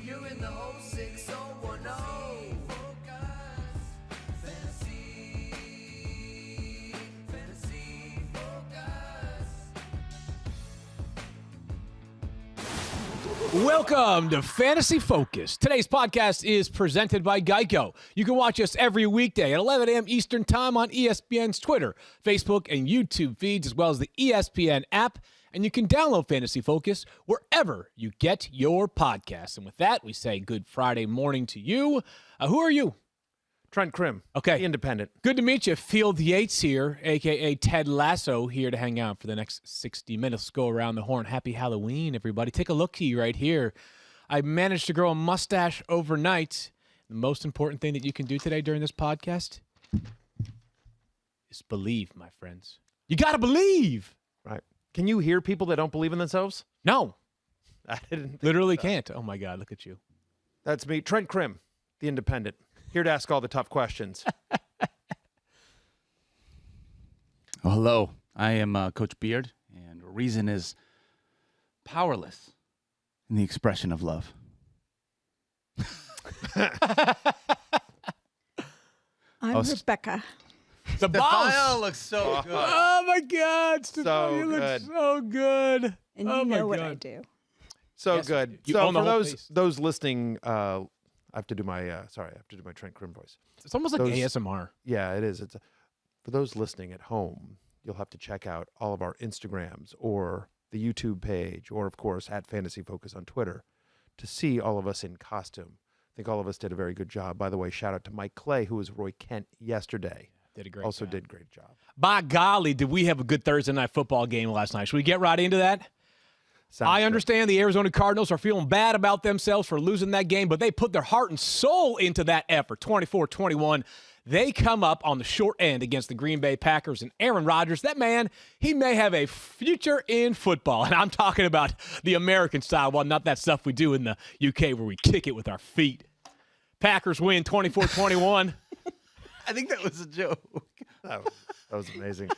You're in the whole 6010. Fantasy Focus. Welcome to Fantasy Focus. Today's podcast is presented by Geico. You can watch us every weekday at 11 a.m. Eastern Time on ESPN's Twitter, Facebook, and YouTube feeds, as well as the ESPN app. And you can download Fantasy Focus wherever you get your podcasts. And with that, we say good Friday morning to you. Who are you? Trent Krim. Okay. The Independent. Good to meet you. Field Yates here, a.k.a. Ted Lasso, here to hang out for the next 60 minutes. Let's go around the horn. Happy Halloween, everybody. Take a look-see right here. I managed to grow a mustache overnight. The most important thing that you can do today during this podcast is believe, my friends. You got to believe. Right. Can you hear people that don't believe in themselves? No. I didn't. Literally can't. Oh, my God. Look at you. That's me. Trent Krim, The Independent. Here to ask all the tough questions. Oh, hello. I am Coach Beard, and the reason is powerless in the expression of love. I'm Rebecca. The boss. looks so good. Oh, my God. Stephania, you look good. so good. And you oh my know what God. I do. So Yes, good. you So own the for whole face. those listening, I have to do my Trent Krim voice. It's almost like Those- ASMR. Yeah, it is. It's for those listening at home, you'll have to check out all of our Instagrams or the YouTube page, or of course at Fantasy Focus on Twitter, to see all of us in costume. I think all of us did a very good job. By the way, shout out to Mike Clay, who was Roy Kent yesterday. Did a great Also job. did a great job. By golly, did we have a good Thursday night football game last night? Should we get right into that? Sounds I good. understand the Arizona Cardinals are feeling bad about themselves for losing that game, but they put their heart and soul into that effort. 24-21. They come up on the short end against the Green Bay Packers, and Aaron Rodgers, that man, he may have a future in football. And I'm talking about the American style, well, not that stuff we do in the UK where we kick it with our feet. Packers win 24-21. I think that was a joke. That was amazing.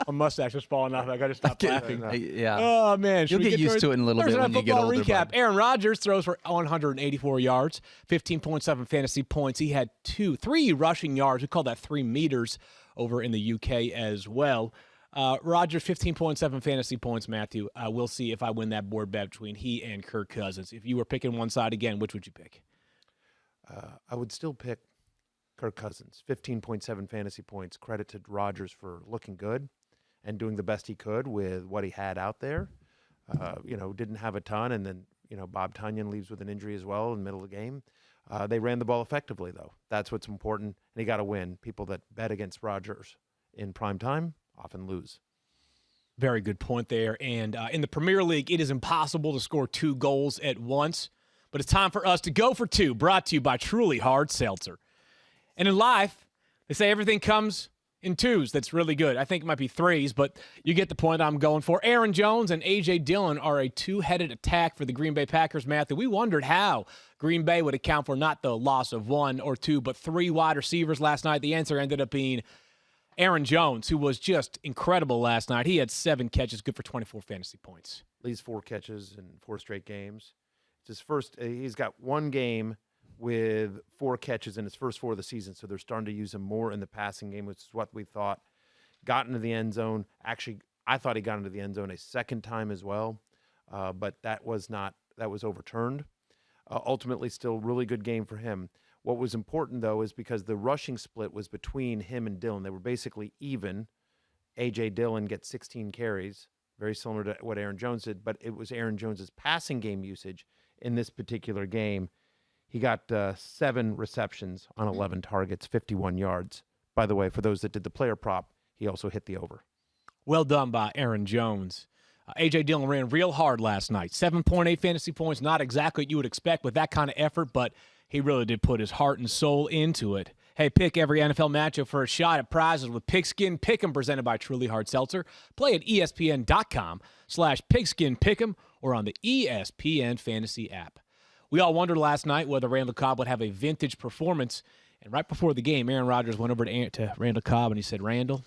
My mustache is falling off. I got to stop laughing. Yeah. Oh, man. Should You'll we get used to it in a little Thursday bit Night when you get Football older, recap. bud. Aaron Rodgers throws for 184 yards, 15.7 fantasy points. He had 3 rushing yards. We call that 3 meters over in the UK as well. Rodgers, 15.7 fantasy points, Matthew. We'll see if I win that board bet between he and Kirk Cousins. If you were picking one side again, which would you pick? I would still pick Kirk Cousins. 15.7 fantasy points. Credit to Rodgers for looking good and doing the best he could with what he had out there. Didn't have a ton, and then, Bob Tonyan leaves with an injury as well in the middle of the game. They ran the ball effectively, though. That's what's important, and he got to win. People that bet against Rodgers in prime time often lose. Very good point there. And in the Premier League, it is impossible to score 2 goals at once. But it's time for us to go for 2, brought to you by Truly Hard Seltzer. And in life, they say everything comes in 2s. That's really good. I think it might be 3s, but you get the point I'm going for. Aaron Jones and A.J. Dillon are a 2-headed attack for the Green Bay Packers, Matthew. We wondered how Green Bay would account for not the loss of 1 or 2, but 3 wide receivers last night. The answer ended up being Aaron Jones, who was just incredible last night. He had 7 catches, good for 24 fantasy points. Leads 4 catches in 4 straight games. It's his first. He's got 1 game with 4 catches in his first 4 of the season, so they're starting to use him more in the passing game, which is what we thought. Got into the end zone. Actually, I thought he got into the end zone a second time as well, but that was overturned. Ultimately, still really good game for him. What was important, though, is because the rushing split was between him and Dillon. They were basically even. A.J. Dillon gets 16 carries, very similar to what Aaron Jones did, but it was Aaron Jones's passing game usage in this particular game. He got 7 receptions on 11 targets, 51 yards. By the way, for those that did the player prop, he also hit the over. Well done by Aaron Jones. A.J. Dillon ran real hard last night. 7.8 fantasy points, not exactly what you would expect with that kind of effort, but he really did put his heart and soul into it. Hey, pick every NFL matchup for a shot at prizes with Pigskin Pick'em presented by Truly Hard Seltzer. Play at ESPN.com/Pigskin Pick'em or on the ESPN Fantasy app. We all wondered last night whether Randall Cobb would have a vintage performance. And right before the game, Aaron Rodgers went over to Randall Cobb and he said, Randall,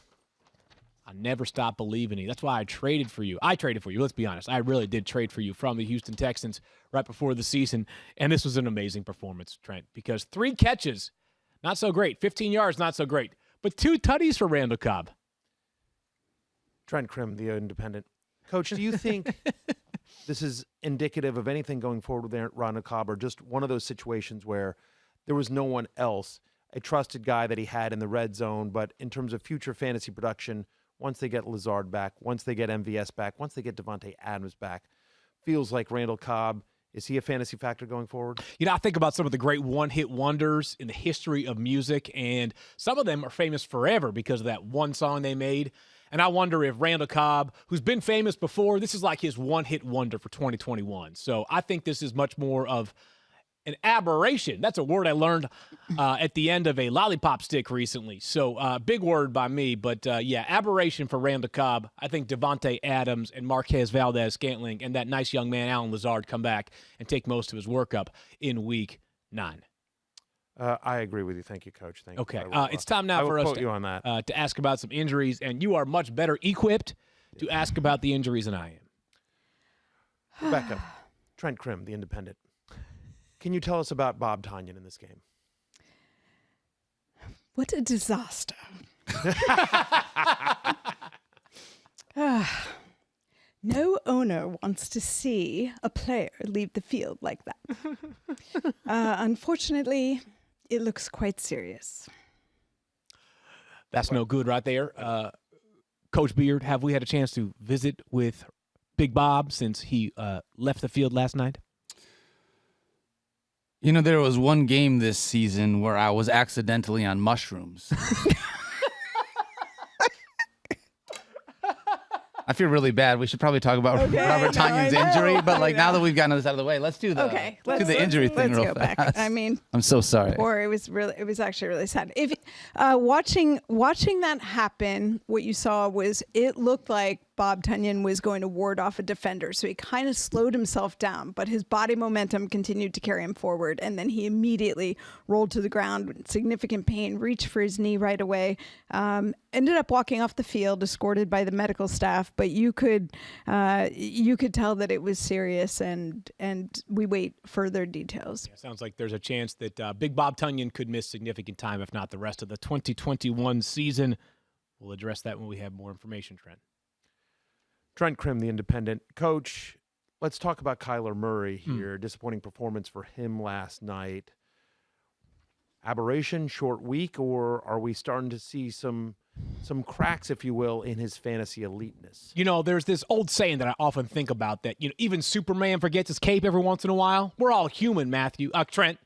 I I never stopped believing in you. That's why I traded for you. I traded for you. Let's be honest. I really did trade for you from the Houston Texans right before the season. And this was an amazing performance, Trent, because 3 catches, not so great. 15 yards, not so great. But 2 tutties for Randall Cobb. Trent Krim, the Independent. Coach, do you think this is indicative of anything going forward with Randall Cobb, or just one of those situations where there was no one else, a trusted guy that he had in the red zone, but in terms of future fantasy production, once they get Lazard back, once they get MVS back, once they get Devontae Adams back, feels like Randall Cobb, is he a fantasy factor going forward? You know, I think about some of the great one-hit wonders in the history of music, and some of them are famous forever because of that one song they made. And I wonder if Randall Cobb, who's been famous before, this is like his one-hit wonder for 2021. So I think this is much more of an aberration. That's a word I learned at the end of a lollipop stick recently. So big word by me, but yeah, aberration for Randall Cobb. I think Devontae Adams and Marquez Valdez-Scantling and that nice young man Allen Lazard come back and take most of his work up in Week 9. I agree with you. Thank you, Coach. Thank Okay, you. it's time now for us quote you on that. to ask about some injuries, and you are much better equipped to ask about the injuries than I am. Rebecca, Trent Krim, the Independent. Can you tell us about Bob Tonyan in this game? What a disaster. No owner wants to see a player leave the field like that. Unfortunately, it looks quite serious. That's no good right there. Coach Beard, have we had a chance to visit with Big Bob since he left the field last night? You know, there was one game this season where I was accidentally on mushrooms. I feel really bad. We should probably talk about Robert Tonyan's injury, but like now that we've gotten this out of the way, let's do the injury thing real fast. Back. I mean, I'm so sorry. Or it was actually really sad. If watching that happen, what you saw was it looked like Bob Tonyan was going to ward off a defender, so he kind of slowed himself down, but his body momentum continued to carry him forward, and then he immediately rolled to the ground with significant pain, reached for his knee right away, ended up walking off the field, escorted by the medical staff, but you could tell that it was serious, and we wait further details. Yeah, sounds like there's a chance that Big Bob Tonyan could miss significant time, if not the rest of the 2021 season. We'll address that when we have more information, Trent. Trent Krim, the Independent. Coach, let's talk about Kyler Murray here. Disappointing performance for him last night. Aberration, short week, or are we starting to see some cracks, if you will, in his fantasy eliteness? You know, there's this old saying that I often think about that, you know, even Superman forgets his cape every once in a while. We're all human, Trent.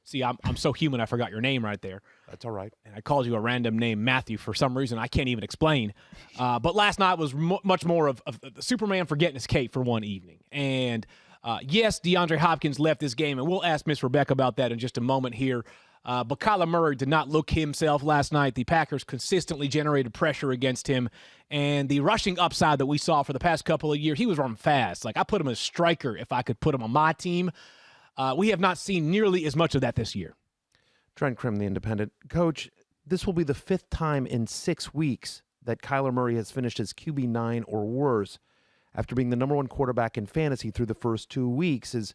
See, I'm so human, I forgot your name right there. That's all right. And I called you a random name, Matthew, for some reason I can't even explain. But last night was much more of Superman forgetting his cape for one evening. And yes, DeAndre Hopkins left this game, and we'll ask Miss Rebecca about that in just a moment here. But Kyler Murray did not look himself last night. The Packers consistently generated pressure against him. And the rushing upside that we saw for the past couple of years, he was running fast. Like, I put him as striker if I could put him on my team. We have not seen nearly as much of that this year. Trent Krim, the Independent. Coach, this will be the 5th time in 6 weeks that Kyler Murray has finished as QB9 or worse after being the #1 quarterback in fantasy through the first 2 weeks.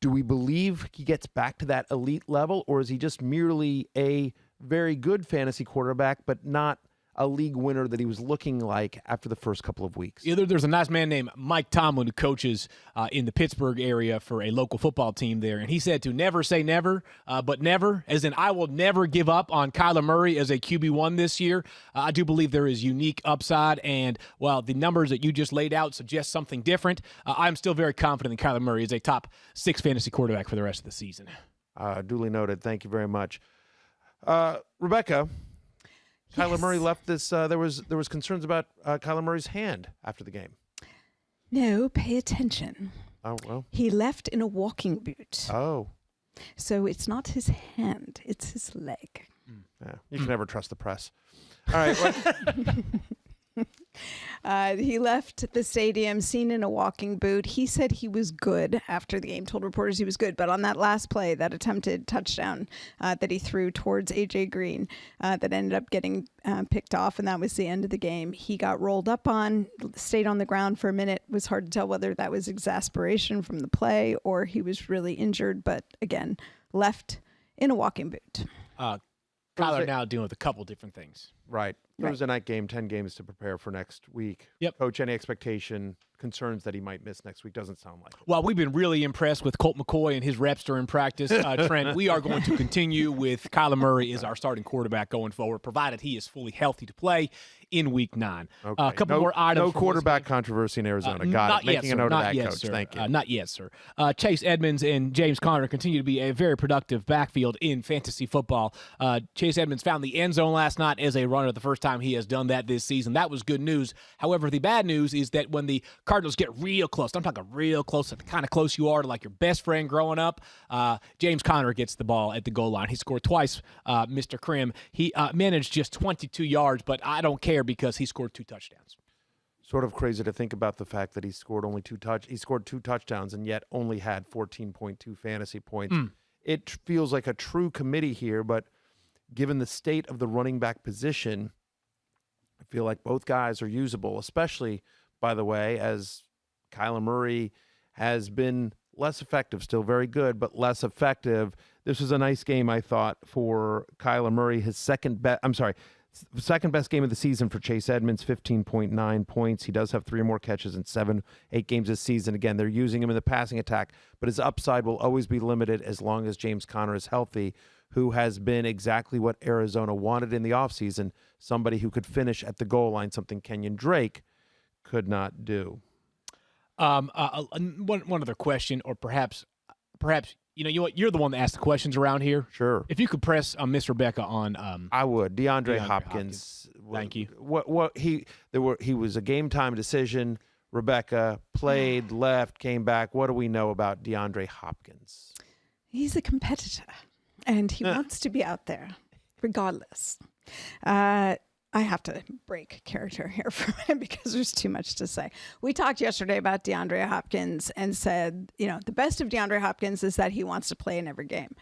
Do we believe he gets back to that elite level, or is he just merely a very good fantasy quarterback, but not a league winner that he was looking like after the first couple of weeks? Either there's a nice man named Mike Tomlin who coaches in the Pittsburgh area for a local football team there, and he said to never say never, but never, as in I will never give up on Kyler Murray as a QB1 this year. I do believe there is unique upside, and while the numbers that you just laid out suggest something different, I'm still very confident that Kyler Murray is a top 6 fantasy quarterback for the rest of the season. Duly noted. Thank you very much. Rebecca, Kyler Murray left this. There was concerns about Kyler Murray's hand after the game. No, pay attention. Oh, well. He left in a walking boot. Oh. So it's not his hand, it's his leg. Yeah, you can never trust the press. All right. He left the stadium seen in a walking boot. He said he was good after the game, told reporters he was good. But on that last play, that attempted touchdown that he threw towards A.J. Green that ended up getting picked off, and that was the end of the game, he got rolled up on, stayed on the ground for a minute. It was hard to tell whether that was exasperation from the play or he was really injured. But again, left in a walking boot. Kyler now dealing with a couple different things. Right. Thursday night game, 10 games to prepare for next week. Yep. Coach, any expectation, concerns that he might miss next week? Doesn't sound like it. Well, we've been really impressed with Colt McCoy and his reps during practice. Trent, we are going to continue with Kyler Murray as our starting quarterback going forward, provided he is fully healthy to play in Week 9. Okay. A couple more items. No from quarterback this game. controversy in Arizona. Not Got it. yet, Making sir. a note Not of that, yet, Coach. sir. Thank you. Not yet, sir. Chase Edmonds and James Conner continue to be a very productive backfield in fantasy football. Chase Edmonds found the end zone last night as a runner, the first time he has done that this season. That was good news. However, the bad news is that when the Cardinals get real close, I'm talking real close, the kind of close you are to like your best friend growing up, James Conner gets the ball at the goal line. He scored twice, Mr. Krim. He managed just 22 yards, but I don't care because he scored 2 touchdowns. Sort of crazy to think about the fact that he scored only 2 touchdowns and yet only had 14.2 fantasy points. It feels like a true committee here, but given the state of the running back position, I feel like both guys are usable, especially, by the way, as Kyler Murray has been less effective, still very good, but less effective. This was a nice game, I thought, for Kyler Murray. His second best game of the season for Chase Edmonds, 15.9 points. He does have 3 more catches in 8 games this season. Again, they're using him in the passing attack, but his upside will always be limited as long as James Conner is healthy, who has been exactly what Arizona wanted in the offseason, somebody who could finish at the goal line, something Kenyon Drake could not do. One other question, or perhaps you know what, you're the one that asked the questions around here. Sure. If you could press Miss Rebecca on I would. DeAndre DeAndre Hopkins. Thank you. He was a game time decision. Rebecca played, left, came back. What do we know about DeAndre Hopkins? He's a competitor, and he wants to be out there, regardless. I have to break character here for a minute because there's too much to say. We talked yesterday about DeAndre Hopkins and said, the best of DeAndre Hopkins is that he wants to play in every game.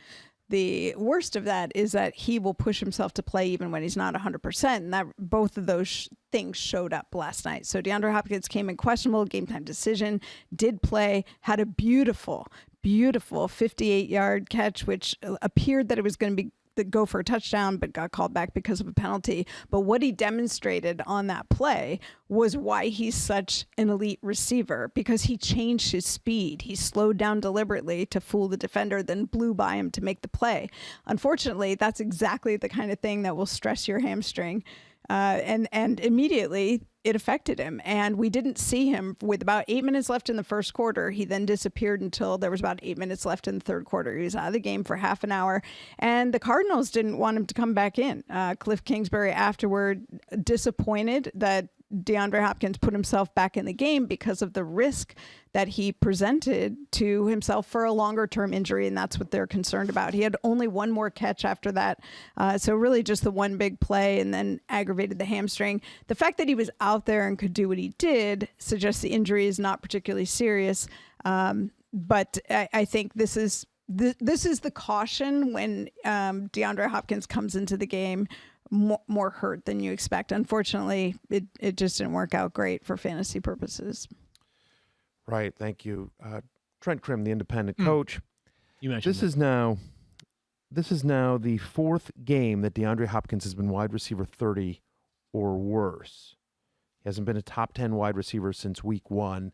The worst of that is that he will push himself to play even when he's not 100%, and that both of those things showed up last night. So DeAndre Hopkins came in questionable, game time decision, did play, had a beautiful 58-yard catch, which appeared that it was going to be go for a touchdown, but got called back because of a penalty. But what he demonstrated on that play was why he's such an elite receiver, because he changed his speed. He slowed down deliberately to fool the defender, then blew by him to make the play. Unfortunately, that's exactly the kind of thing that will stress your hamstring. And immediately it affected him. And we didn't see him with about 8 minutes left in the first quarter. He then disappeared until there was about 8 minutes left in the third quarter. He was out of the game for half an hour. And the Cardinals didn't want him to come back in. Cliff Kingsbury afterward disappointed that DeAndre Hopkins put himself back in the game because of the risk that he presented to himself for a longer-term injury, and that's what they're concerned about. He had only one more catch after that, so really just the one big play and then aggravated the hamstring. The fact that he was out there and could do what he did suggests the injury is not particularly serious, but I think this is the caution when DeAndre Hopkins comes into the game more hurt than you expect. Unfortunately, it just didn't work out great for fantasy purposes. Right. Thank you. Trent Krim, the independent coach. You mentioned This is now the 4th game that DeAndre Hopkins has been wide receiver 30 or worse. He hasn't been a top 10 wide receiver since week 1.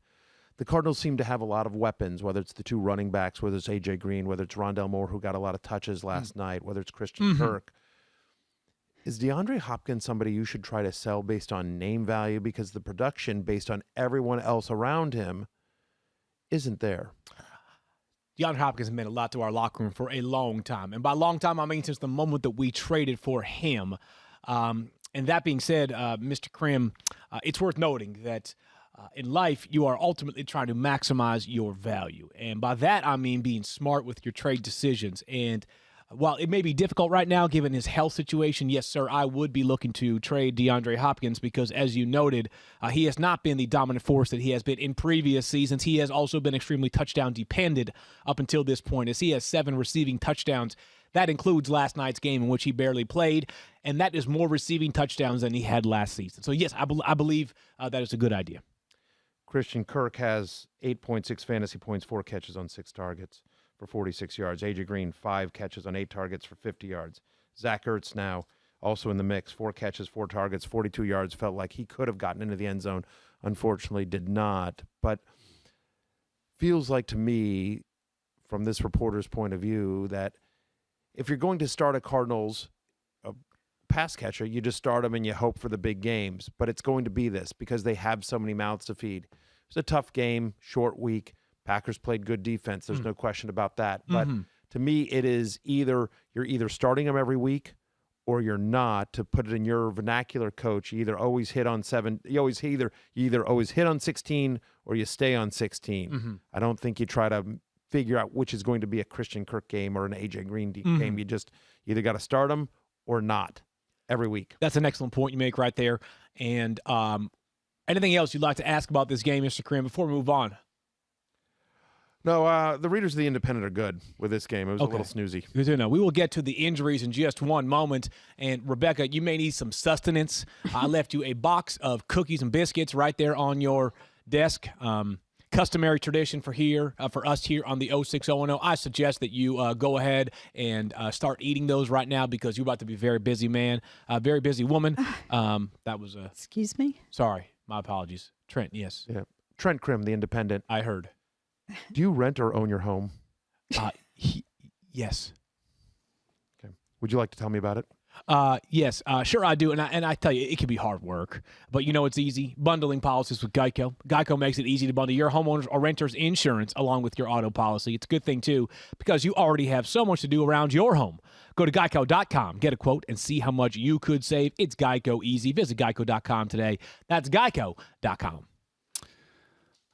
The Cardinals seem to have a lot of weapons, whether it's the 2 running backs, whether it's A.J. Green, whether it's Rondell Moore, who got a lot of touches last night, whether it's Christian Kirk. Is DeAndre Hopkins somebody you should try to sell based on name value, because the production based on everyone else around him isn't there? DeAndre Hopkins has meant a lot to our locker room for a long time. And by long time, I mean since the moment that we traded for him. And that being said, Mr. Krim, it's worth noting that in life, you are ultimately trying to maximize your value. And by that, I mean being smart with your trade decisions. And while it may be difficult right now given his health situation, yes, sir, I would be looking to trade DeAndre Hopkins because, as you noted, he has not been the dominant force that he has been in previous seasons. He has also been extremely touchdown dependent up until this point, as he has 7 receiving touchdowns. That includes last night's game in which he barely played, and that is more receiving touchdowns than he had last season. So, yes, I believe that is a good idea. Christian Kirk has 8.6 fantasy points, 4 catches on 6 targets for 46 yards. AJ Green, 5 catches on 8 targets for 50 yards. Zach Ertz now also in the mix, 4 catches, 4 targets, 42 yards. Felt like he could have gotten into the end zone. Unfortunately, did not. But feels like to me, from this reporter's point of view, that if you're going to start a Cardinals pass catcher, you just start them and you hope for the big games. But it's going to be this because they have so many mouths to feed. It's a tough game, short week. Packers played good defense. There's no question about that. But to me, it is you're either starting them every week or you're not. To put it in your vernacular, coach, you either always hit on 7. You either always hit on 16 or you stay on 16. I don't think you try to figure out which is going to be a Christian Kirk game or an AJ Green game. You just either got to start them or not every week. That's an excellent point you make right there. And anything else you'd like to ask about this game, Mr. Krim, before we move on? No, the readers of The Independent are good with this game. It was a little snoozy. Good to know. We will get to the injuries in just one moment. And, Rebecca, you may need some sustenance. I left you a box of cookies and biscuits right there on your desk. Customary tradition for us here on the 06010. I suggest that you go ahead and start eating those right now because you're about to be a very busy man, a very busy woman. That was Excuse me? Sorry, my apologies. Trent, yes. Yeah. Trent Krim, The Independent. I heard. Do you rent or own your home? Yes. Okay. Would you like to tell me about it? Yes, sure I do. And I tell you, it can be hard work. But you know it's easy. Bundling policies with Geico. Geico makes it easy to bundle your homeowners or renters insurance along with your auto policy. It's a good thing, too, because you already have so much to do around your home. Go to geico.com, get a quote, and see how much you could save. It's Geico easy. Visit geico.com today. That's geico.com.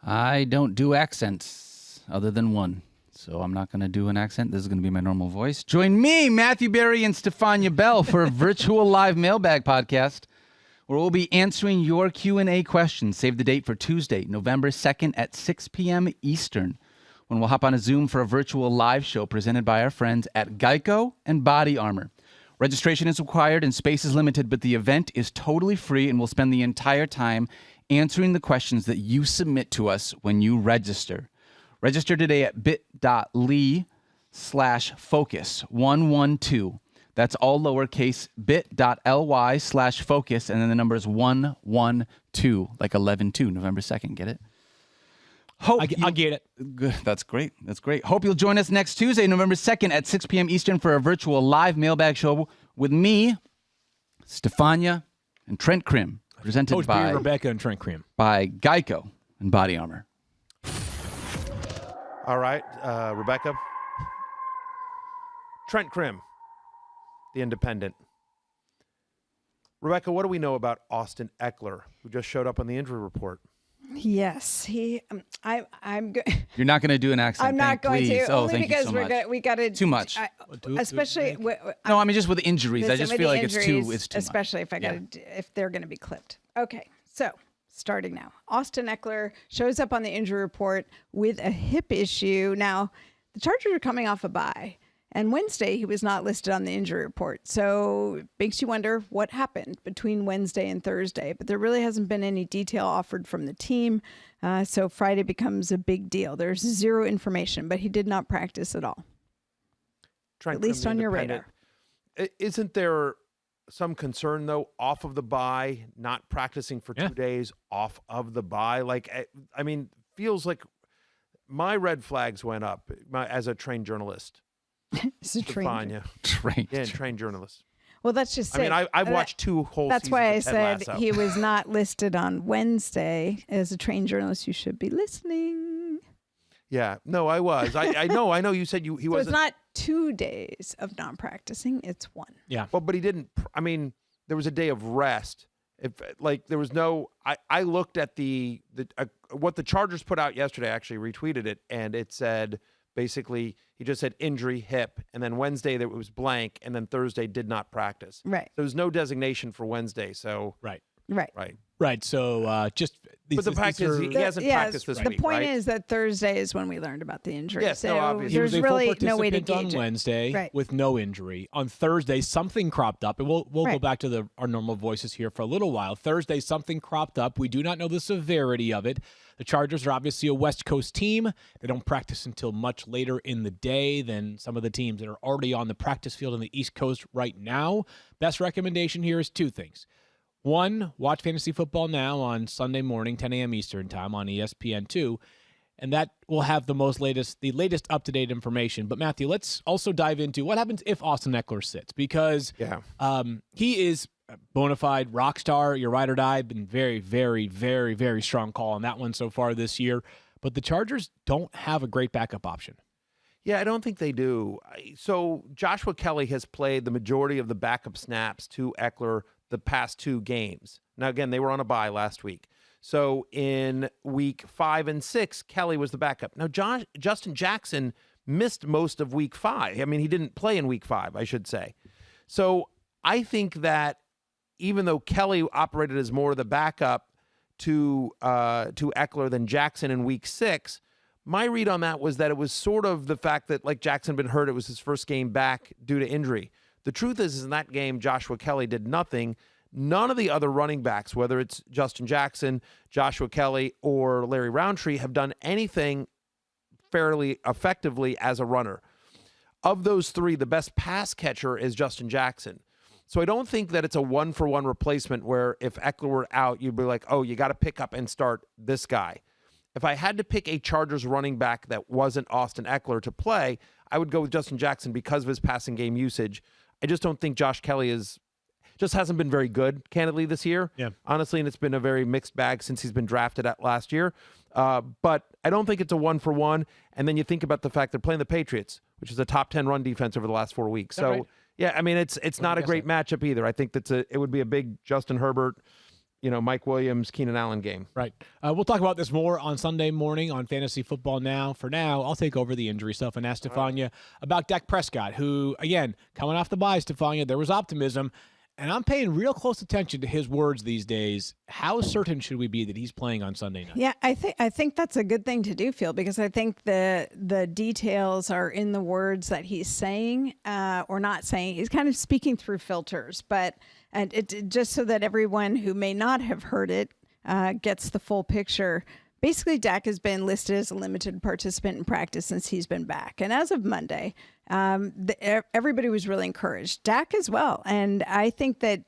I don't do accents other than one, so I'm not going to do an accent. This is going to be my normal voice. Join me, Matthew Berry, and Stephania Bell for a virtual live mailbag podcast where we'll be answering your Q&A questions. Save the date for Tuesday, November 2nd at 6 p.m. Eastern, when we'll hop on a Zoom for a virtual live show presented by our friends at Geico and Body Armor. Registration is required and space is limited, but the event is totally free, and we'll spend the entire time answering the questions that you submit to us when you register. Register today at bit.ly/focus112. That's all lowercase, bit.ly/focus, and then the number is 112, like 11-2, November 2nd. Get it? I get it. Good. That's great. That's great. Hope you'll join us next Tuesday, November 2nd at 6 p.m. Eastern for a virtual live mailbag show with me, Stephania, and Trent Krim. Presented Coach by Beard, Rebecca, and Trent Krim. By Geico and Body Armor. All right, Rebecca. Trent Krim, The Independent. Rebecca, what do we know about Austin Ekeler, who just showed up on the injury report? Yes, I'm good. You're not going to do an accent. I'm not going please. to, Oh, only thank because you so much. we got to Too much. Especially. No, I mean just with the injuries. I just with feel the like injuries, it's too especially much. if they're going to be clipped. Okay, so starting now, Austin Ekeler shows up on the injury report with a hip issue. Now, the Chargers are coming off a bye, and Wednesday he was not listed on the injury report. So it makes you wonder what happened between Wednesday and Thursday. But there really hasn't been any detail offered from the team. So Friday becomes a big deal. There's zero information, but he did not practice at all. Trent At least Krim, on The your Independent. Isn't there some concern, though, off of the bye, not practicing for 2 days off of the bye? Like, I mean, feels like my red flags went up as a trained journalist. It's a train. Trained journalist. Well, that's just it. I mean, I've watched 2 whole That's seasons why I of Ted said Lasso. he was not listed on Wednesday. As a trained journalist, you should be listening. Yeah, no, I was. I know. You said he So wasn't. it's not 2 days of non-practicing; it's 1. Yeah. Well, but he didn't. I mean, there was a day of rest. If like there was no, I looked at the what the Chargers put out yesterday. I actually retweeted it, and it said basically he just said injury, hip, and then Wednesday there was blank, and then Thursday did not practice. Right. There was no designation for Wednesday, so Right. right. So just these, But the fact is, he hasn't practiced this the week. point right? is that Thursday is when we learned about the injury. Yes, no, so obviously. he was there's a full really no way to participant gauge on it. Wednesday Right. with no injury. On Thursday, something cropped up, and we'll go Right. back to our normal voices here for a little while. Thursday, something cropped up. We do not know the severity of it. The Chargers are obviously a West Coast team. They don't practice until much later in the day than some of the teams that are already on the practice field on the East Coast right now. Best recommendation here is two things. One, watch Fantasy Football Now on Sunday morning, 10 a.m. Eastern time on ESPN2, and that will have the latest up-to-date information. But Matthew, let's also dive into what happens if Austin Ekeler sits, because he is a bona fide rock star, your ride or die. Been very, very, very, very strong call on that one so far this year. But the Chargers don't have a great backup option. Yeah, I don't think they do. So Joshua Kelly has played the majority of the backup snaps to Ekeler the past two games. Now, again, they were on a bye last week. So in week 5 and 6, Kelly was the backup. Now, Justin Jackson missed most of week 5. I mean, he didn't play in week 5, I should say. So I think that even though Kelly operated as more of the backup to Ekeler than Jackson in week 6, my read on that was that it was sort of the fact that, like, Jackson had been hurt. It was his first game back due to injury. The truth is in that game, Joshua Kelly did nothing. None of the other running backs, whether it's Justin Jackson, Joshua Kelly, or Larry Roundtree, have done anything fairly effectively as a runner. Of those three, the best pass catcher is Justin Jackson. So I don't think that it's a one-for-one replacement where if Ekeler were out, you'd be like, oh, you got to pick up and start this guy. If I had to pick a Chargers running back that wasn't Austin Ekeler to play, I would go with Justin Jackson because of his passing game usage. I just don't think Josh Kelly just hasn't been very good, candidly, this year. Yeah. Honestly, and it's been a very mixed bag since he's been drafted at last year. But I don't think it's a one-for-one. And then you think about the fact they're playing the Patriots, which is a top 10 run defense over the last 4 weeks. So, right? yeah, I mean, it's not a great matchup either. I think it would be a big Justin Herbert, Mike Williams, Keenan Allen game. Right. We'll talk about this more on Sunday morning on Fantasy Football Now. For now, I'll take over the injury stuff and ask Stephania about Dak Prescott, who, again, coming off the bye, Stephania, there was optimism, and I'm paying real close attention to his words these days. How certain should we be that he's playing on Sunday night? Yeah, I think that's a good thing to do, Phil, because I think the details are in the words that he's saying or not saying. He's kind of speaking through filters, but it just so that everyone who may not have heard it gets the full picture. Basically, Dak has been listed as a limited participant in practice since he's been back. And as of Monday, everybody was really encouraged. Dak as well. And I think that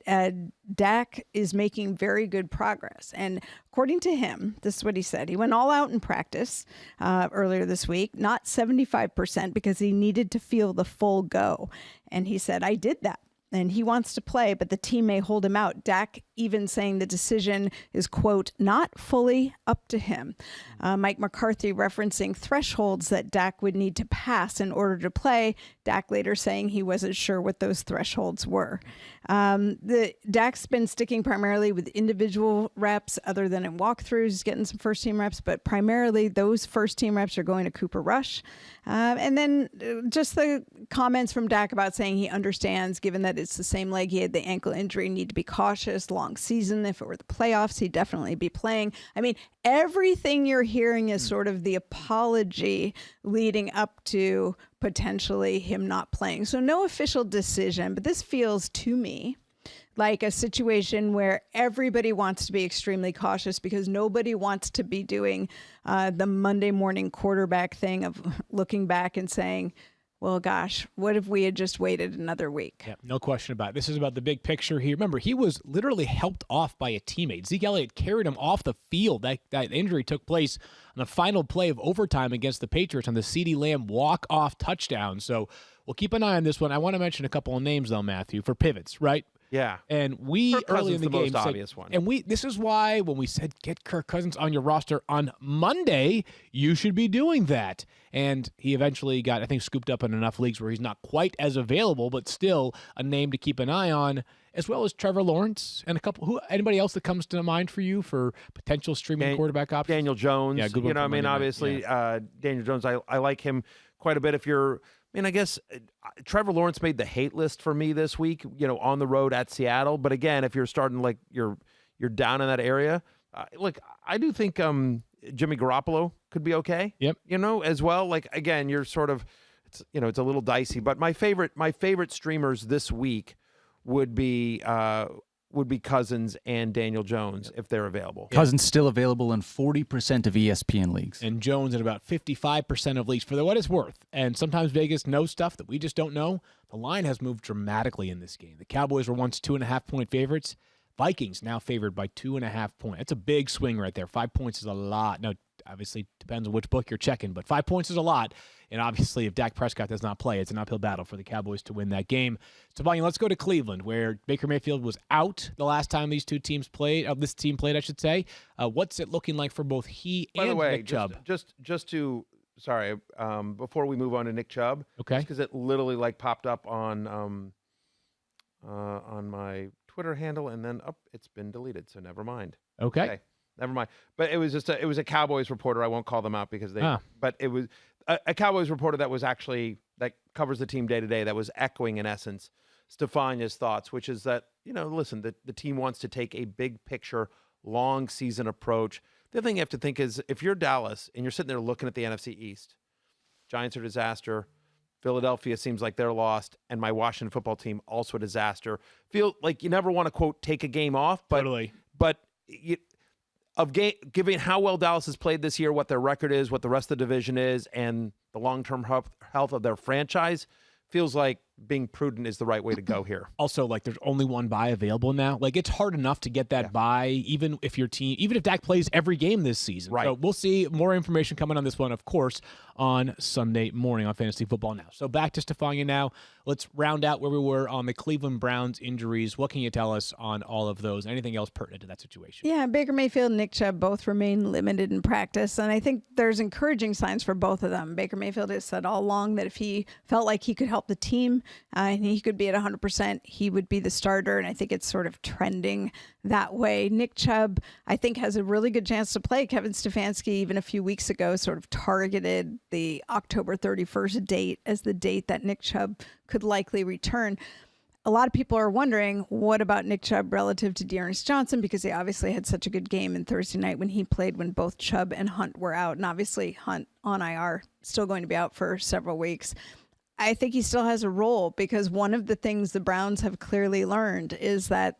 Dak is making very good progress. And according to him, this is what he said. He went all out in practice earlier this week, not 75% because he needed to feel the full go. And he said, I did that. And he wants to play, but the team may hold him out. Dak even saying the decision is, quote, not fully up to him. Mike McCarthy referencing thresholds that Dak would need to pass in order to play. Dak later saying he wasn't sure what those thresholds were. Dak's been sticking primarily with individual reps other than in walkthroughs, getting some first-team reps, but primarily those first-team reps are going to Cooper Rush. And then just the comments from Dak about saying he understands, given that it's the same leg he had the ankle injury, need to be cautious, long season. If it were the playoffs, he'd definitely be playing. I mean, everything you're hearing is sort of the apology leading up to potentially him not playing. So no official decision, but this feels to me like a situation where everybody wants to be extremely cautious because nobody wants to be doing the Monday morning quarterback thing of looking back and saying, well, gosh, what if we had just waited another week? Yeah, no question about it. This is about the big picture here. Remember, he was literally helped off by a teammate. Zeke Elliott carried him off the field. That injury took place on the final play of overtime against the Patriots on the CeeDee Lamb walk-off touchdown. So we'll keep an eye on this one. I want to mention a couple of names, though, Matthew, for pivots, right? Yeah. And we Kirk early in Cousins the game most said, obvious one. and this is why when we said get Kirk Cousins on your roster on Monday, you should be doing that. And he eventually got, I think, scooped up in enough leagues where he's not quite as available, but still a name to keep an eye on, as well as Trevor Lawrence and anybody else that comes to mind for you for potential streaming quarterback options? Daniel Jones. Yeah, good one for Monday night. obviously, Daniel Jones, I like him quite a bit. If you're, I guess Trevor Lawrence made the hate list for me this week, on the road at Seattle. But again, if you're starting like you're down in that area, look, I do think Jimmy Garoppolo could be okay. Yep. As well. Like again, you're sort of, it's a little dicey. But my favorite streamers this week would be Cousins and Daniel Jones if they're available. Cousins still available in 40% of ESPN leagues. And Jones in about 55% of leagues for what it's worth. And sometimes Vegas knows stuff that we just don't know. The line has moved dramatically in this game. The Cowboys were once 2.5-point favorites. Vikings now favored by 2.5 points. That's a big swing right there. 5 points is a lot. Now, obviously, depends on which book you're checking, but 5 points is a lot. And obviously, if Dak Prescott does not play, it's an uphill battle for the Cowboys to win that game. Stephania, let's go to Cleveland, where Baker Mayfield was out the last time these two teams played. This team played, I should say. What's it looking like for both he By the and way, Nick Chubb? Just to before we move on to Nick Chubb, Okay. because it literally popped up on my Twitter handle, and then it's been deleted, so never mind. Okay. Never mind. But it was a Cowboys reporter. I won't call them out because but it was a Cowboys reporter that covers the team day to day that was echoing in essence Stephania's thoughts, which is that, listen, the team wants to take a big picture, long season approach. The other thing you have to think is if you're Dallas and you're sitting there looking at the NFC East, Giants are a disaster. Philadelphia seems like they're lost, and my Washington football team also a disaster. Feel like you never want to, quote, take a game off, but Totally. Given how well Dallas has played this year, what their record is, what the rest of the division is, and the long-term health of their franchise, feels like being prudent is the right way to go here. Also, there's only one bye available now. It's hard enough to get that bye, even if Dak plays every game this season. Right. So we'll see more information coming on this one, of course, on Sunday morning on Fantasy Football Now. So back to Stephania now. Let's round out where we were on the Cleveland Browns injuries. What can you tell us on all of those? Anything else pertinent to that situation? Yeah, Baker Mayfield and Nick Chubb both remain limited in practice, and I think there's encouraging signs for both of them. Baker Mayfield has said all along that if he felt like he could help the team and he could be at 100%, he would be the starter, and I think it's sort of trending that way. Nick Chubb, I think, has a really good chance to play. Kevin Stefanski, even a few weeks ago, sort of targeted the October 31st date as the date that Nick Chubb could likely return. A lot of people are wondering, what about Nick Chubb relative to Dearness Johnson? Because he obviously had such a good game in Thursday night when he played when both Chubb and Hunt were out. And obviously Hunt on IR, still going to be out for several weeks. I think he still has a role because one of the things the Browns have clearly learned is that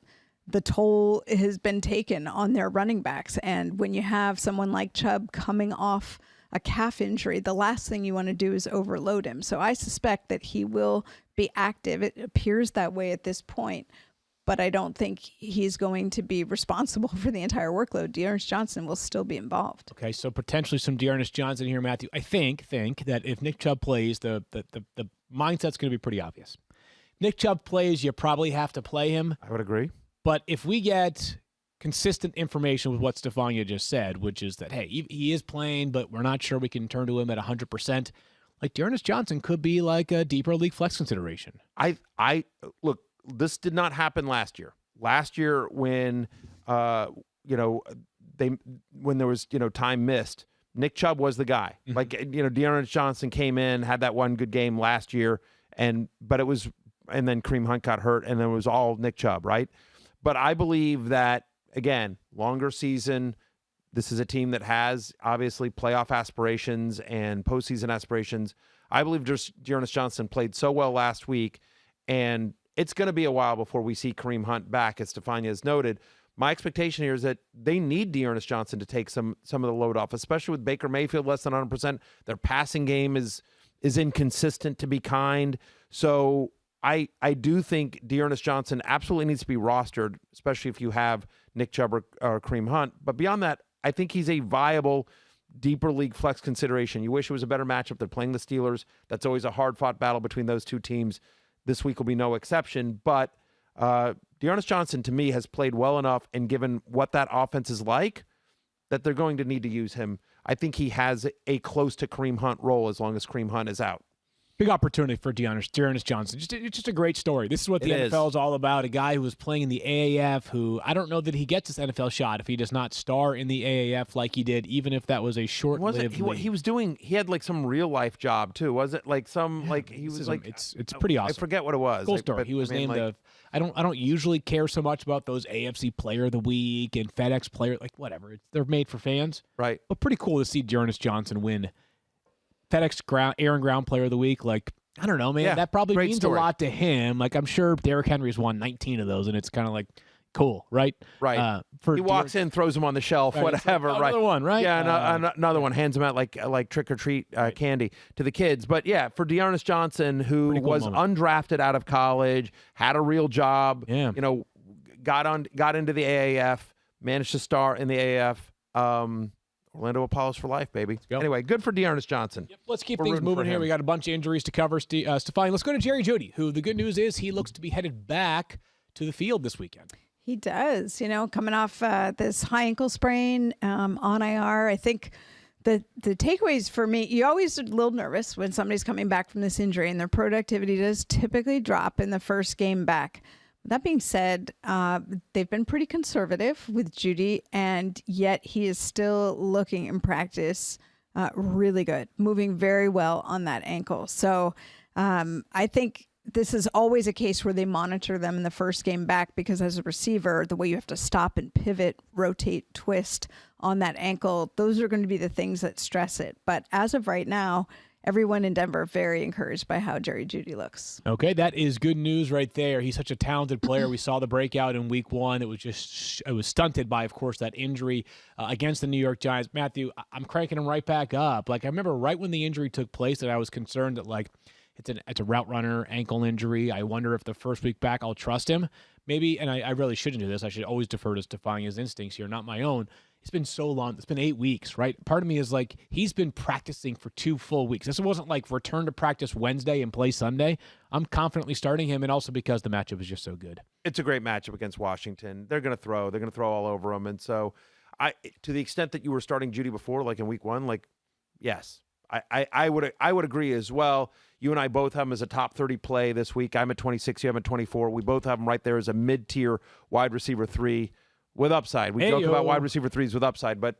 the toll has been taken on their running backs. And when you have someone like Chubb coming off a calf injury, the last thing you want to do is overload him. So I suspect that he will be active. It appears that way at this point, but I don't think he's going to be responsible for the entire workload. Dearness Johnson will still be involved. Okay, so potentially some Dearness Johnson here, Matthew. I think that if Nick Chubb plays, the mindset's going to be pretty obvious. Nick Chubb plays, you probably have to play him. I would agree. But if we get consistent information with what Stephania just said, which is that, hey, he is playing, but we're not sure we can turn to him at 100%, Dearness Johnson could be a deeper league flex consideration. I look, this did not happen last year. Last year when when there was time missed, Nick Chubb was the guy. Mm-hmm. Dearness Johnson came in, had that one good game last year, and then Kareem Hunt got hurt, and then it was all Nick Chubb, right? But I believe that, again, longer season. This is a team that has obviously playoff aspirations and postseason aspirations. I believe Dearness Johnson played so well last week, and it's going to be a while before we see Kareem Hunt back, as Stephania has noted. My expectation here is that they need Dearness Johnson to take some of the load off, especially with Baker Mayfield less than 100%. Their passing game is inconsistent, to be kind. So I do think Dearness Johnson absolutely needs to be rostered, especially if you have Nick Chubb or Kareem Hunt. But beyond that, I think he's a viable deeper league flex consideration. You wish it was a better matchup. They're playing the Steelers. That's always a hard-fought battle between those two teams. This week will be no exception. But Dearness Johnson, to me, has played well enough, and given what that offense is like, that they're going to need to use him. I think he has a close to Kareem Hunt role as long as Kareem Hunt is out. Big opportunity for Dearness Johnson. It's just a great story. This is what the It NFL is all about. A guy who was playing in the AAF who I don't know that he gets his NFL shot if he does not star in the AAF like he did, even if that was a short-lived league. He had like some real life job too. Was it like some like he was like it's pretty awesome. I forget what it was. Cool Like, story. but, He was I mean, named like, I don't usually care so much about those AFC Player of the Week and FedEx Player, like whatever. They're made for fans. right. But pretty cool to see Dearness Johnson win FedEx Air and Ground Player of the Week. Like, I don't know, man. Yeah, that probably great means story. a lot to him. Like, I'm sure Derrick Henry's won 19 of those, and it's kind of like cool, right? Right. For He walks in, throws them on the shelf, Right, it's whatever. like, right. another one, right? Yeah, another one. Hands them out like trick or treat candy to the kids. But yeah, for Dearness Johnson, who Pretty cool was moment. undrafted out of college, had a real job. Yeah. You know, got into the AAF, managed to star in the AAF. Orlando Apollos for life, baby. go. Anyway, good for Dearness Johnson. Yep, let's keep We're things rooting for moving here. him. We got a bunch of injuries to cover, Stephania. Let's go to Jerry Jeudy, who the good news is he looks to be headed back to the field this weekend. He does, coming off this high ankle sprain on IR. I think the takeaways for me, you always are a little nervous when somebody's coming back from this injury, and their productivity does typically drop in the first game back. That being said, they've been pretty conservative with Jeudy, and yet he is still looking in practice really good, moving very well on that ankle. So I think this is always a case where they monitor them in the first game back, because as a receiver, the way you have to stop and pivot, rotate, twist on that ankle, those are going to be the things that stress it. But as of right now, everyone in Denver very encouraged by how Jerry Jeudy looks. Okay, that is good news right there. He's such a talented player. We saw the breakout in week one. It was stunted by, of course, that injury against the New York Giants. Matthew, I'm cranking him right back up. Like, I remember right when the injury took place that I was concerned that, like, it's a route runner ankle injury. I wonder if the first week back I'll trust him. Maybe, and I really shouldn't do this. I should always defer to Stephania's instincts here, not my own. It's been so long. It's been 8 weeks, right? Part of me is like, he's been practicing for 2 full weeks. This wasn't like return to practice Wednesday and play Sunday. I'm confidently starting him, and also because the matchup is just so good. It's a great matchup against Washington. They're going to throw. They're going to throw all over them. And so, to the extent that you were starting Jeudy before, like in week one, like, yes, I would agree as well. You and I both have him as a top 30 play this week. I'm at 26. You have him at 24. We both have him right there as a mid-tier wide receiver 3 with upside. We joke about wide receiver 3s with upside, but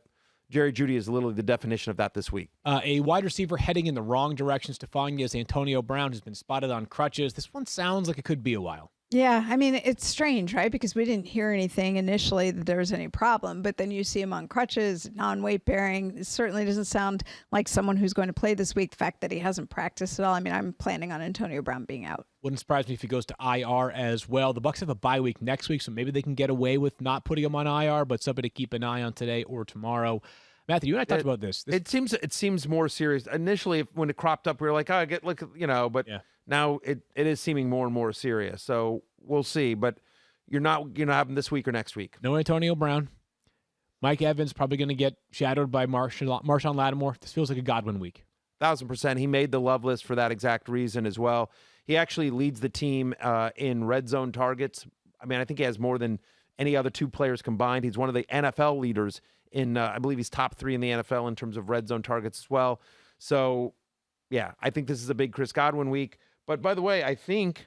Jerry Jeudy is literally the definition of that this week. A wide receiver heading in the wrong direction, Stephania, is Antonio Brown, who's been spotted on crutches. This one sounds like it could be a while. Yeah, I mean, it's strange, right? Because we didn't hear anything initially that there was any problem, but then you see him on crutches, non-weight bearing. It certainly doesn't sound like someone who's going to play this week. The fact that he hasn't practiced at all. I mean, I'm planning on Antonio Brown being out. Wouldn't surprise me if he goes to IR as well. The Bucs have a bye week next week, so maybe they can get away with not putting him on IR, but something to keep an eye on today or tomorrow. Matthew, you and I talked about this. It seems more serious. Initially, when it cropped up, we were like, but Yeah. now it is seeming more and more serious. So we'll see. But you're not having this week or next week. No Antonio Brown. Mike Evans probably going to get shadowed by Marshawn Lattimore. This feels like a Godwin week. 1,000%. He made the love list for that exact reason as well. He actually leads the team in red zone targets. I mean, I think he has more than any other 2 players combined. He's one of the NFL leaders in, I believe he's top 3 in the NFL in terms of red zone targets as well. So, yeah, I think this is a big Chris Godwin week. But by the way, I think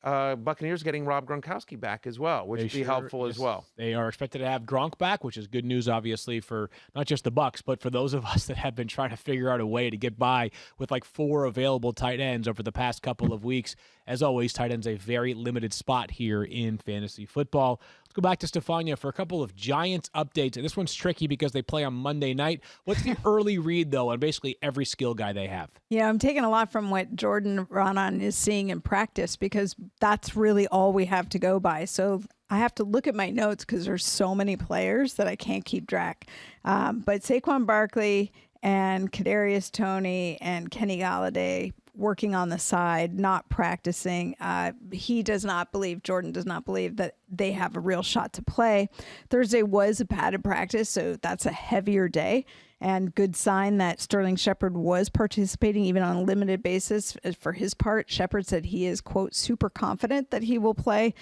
Buccaneers getting Rob Gronkowski back as well, which would be helpful as well. They are expected to have Gronk back, which is good news, obviously, for not just the Bucs, but for those of us that have been trying to figure out a way to get by with like 4 available tight ends over the past couple of weeks. As always, tight ends a very limited spot here in fantasy football. Let's go back to Stephania for a couple of Giants updates. And this one's tricky because they play on Monday night. What's the early read, though, on basically every skill guy they have? Yeah, I'm taking a lot from what Jordan Ronan is seeing in practice, because that's really all we have to go by. So I have to look at my notes because there's so many players that I can't keep track. But Saquon Barkley and Kadarius Toney and Kenny Golladay working on the side, not practicing. Jordan does not believe that they have a real shot to play. Thursday was a padded practice, so that's a heavier day. And good sign that Sterling Shepard was participating even on a limited basis. For his part, Shepard said he is, quote, super confident that he will play.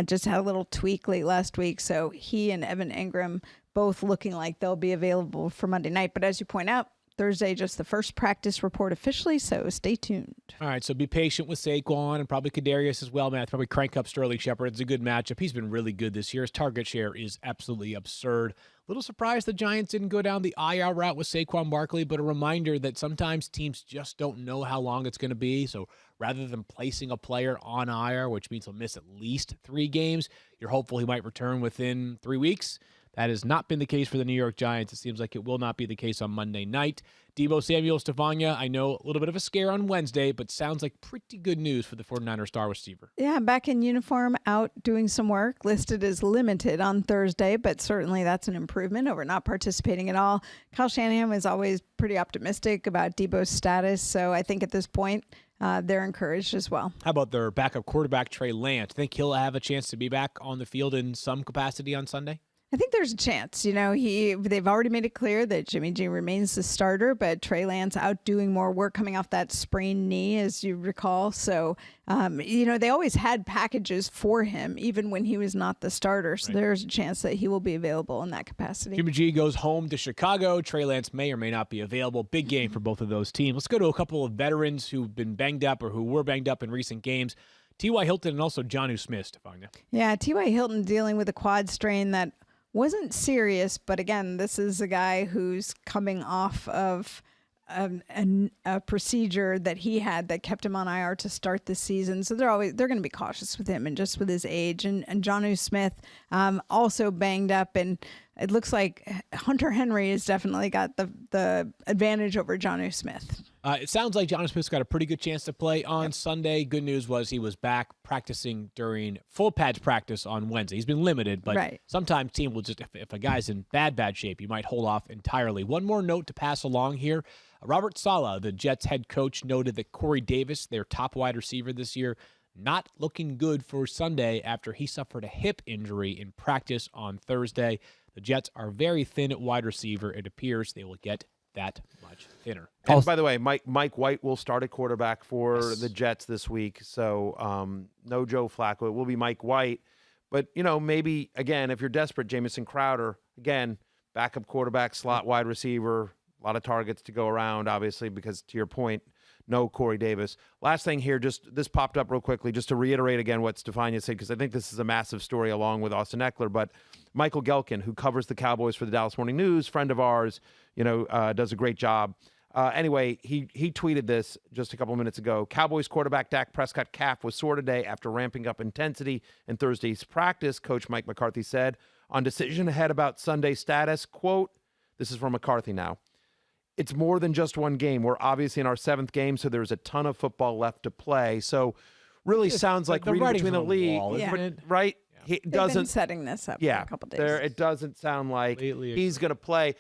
Just had a little tweak late last week. So he and Evan Engram both looking like they'll be available for Monday night. But as you point out, Thursday, just the first practice report officially, so stay tuned. All right, so be patient with Saquon and probably Kadarius as well, man. Probably crank up Sterling Shepard. It's a good matchup. He's been really good this year. His target share is absolutely absurd. Little surprised the Giants didn't go down the IR route with Saquon Barkley, but a reminder that sometimes teams just don't know how long it's going to be. So rather than placing a player on IR, which means he'll miss at least 3 games, you're hopeful he might return within 3 weeks. That has not been the case for the New York Giants. It seems like it will not be the case on Monday night. Deebo Samuel, Stephania, I know a little bit of a scare on Wednesday, but sounds like pretty good news for the 49ers star receiver. Yeah, back in uniform, out doing some work, listed as limited on Thursday, but certainly that's an improvement over not participating at all. Kyle Shanahan was always pretty optimistic about Deebo's status, so I think at this point, they're encouraged as well. How about their backup quarterback, Trey Lance? Think he'll have a chance to be back on the field in some capacity on Sunday? I think there's a chance. You know, they've already made it clear that Jimmy G remains the starter, but Trey Lance out doing more work coming off that sprained knee, as you recall. So, they always had packages for him, even when he was not the starter. So there's a chance that he will be available in that capacity. Jimmy G goes home to Chicago. Trey Lance may or may not be available. Big game for both of those teams. Let's go to a couple of veterans who've been banged up or who were banged up in recent games. T.Y. Hilton and also Jonnu Smith, Stephania. Yeah, T.Y. Hilton dealing with a quad strain that wasn't serious, but again, this is a guy who's coming off of a procedure that he had that kept him on IR to start the season. So they're going to be cautious with him and just with his age. And Jonnu Smith also banged up, and it looks like Hunter Henry has definitely got the advantage over Jonnu Smith. It sounds like Jonnu Smith's got a pretty good chance to play on Sunday. Good news was he was back practicing during full pads practice on Wednesday. He's been limited, but sometimes team will just, if a guy's in bad shape, you might hold off entirely. One more note to pass along here. Robert Saleh, the Jets head coach, noted that Corey Davis, their top wide receiver this year, not looking good for Sunday after he suffered a hip injury in practice on Thursday. The Jets are very thin at wide receiver. It appears they will get that much thinner. And by the way, Mike White will start at quarterback for the Jets this week. So no Joe Flacco. It will be Mike White. But, maybe, again, if you're desperate, Jamison Crowder, again, backup quarterback, slot wide receiver, a lot of targets to go around, obviously, because to your point, no Corey Davis. Last thing here, just this popped up real quickly, just to reiterate again what Stephania said, because I think this is a massive story along with Austin Ekeler. But Michael Gelkin, who covers the Cowboys for the Dallas Morning News, friend of ours, does a great job. Anyway, he tweeted this just a couple minutes ago. Cowboys quarterback Dak Prescott calf was sore today after ramping up intensity in Thursday's practice, Coach Mike McCarthy said. On decision ahead about Sunday status, quote, this is from McCarthy now, it's more than just one game. We're obviously in our 7th game, so there's a ton of football left to play. So really sounds like the reading between the league, wall, right? Yeah. He doesn't been setting this up for a couple days. It doesn't sound like Completely he's going to play.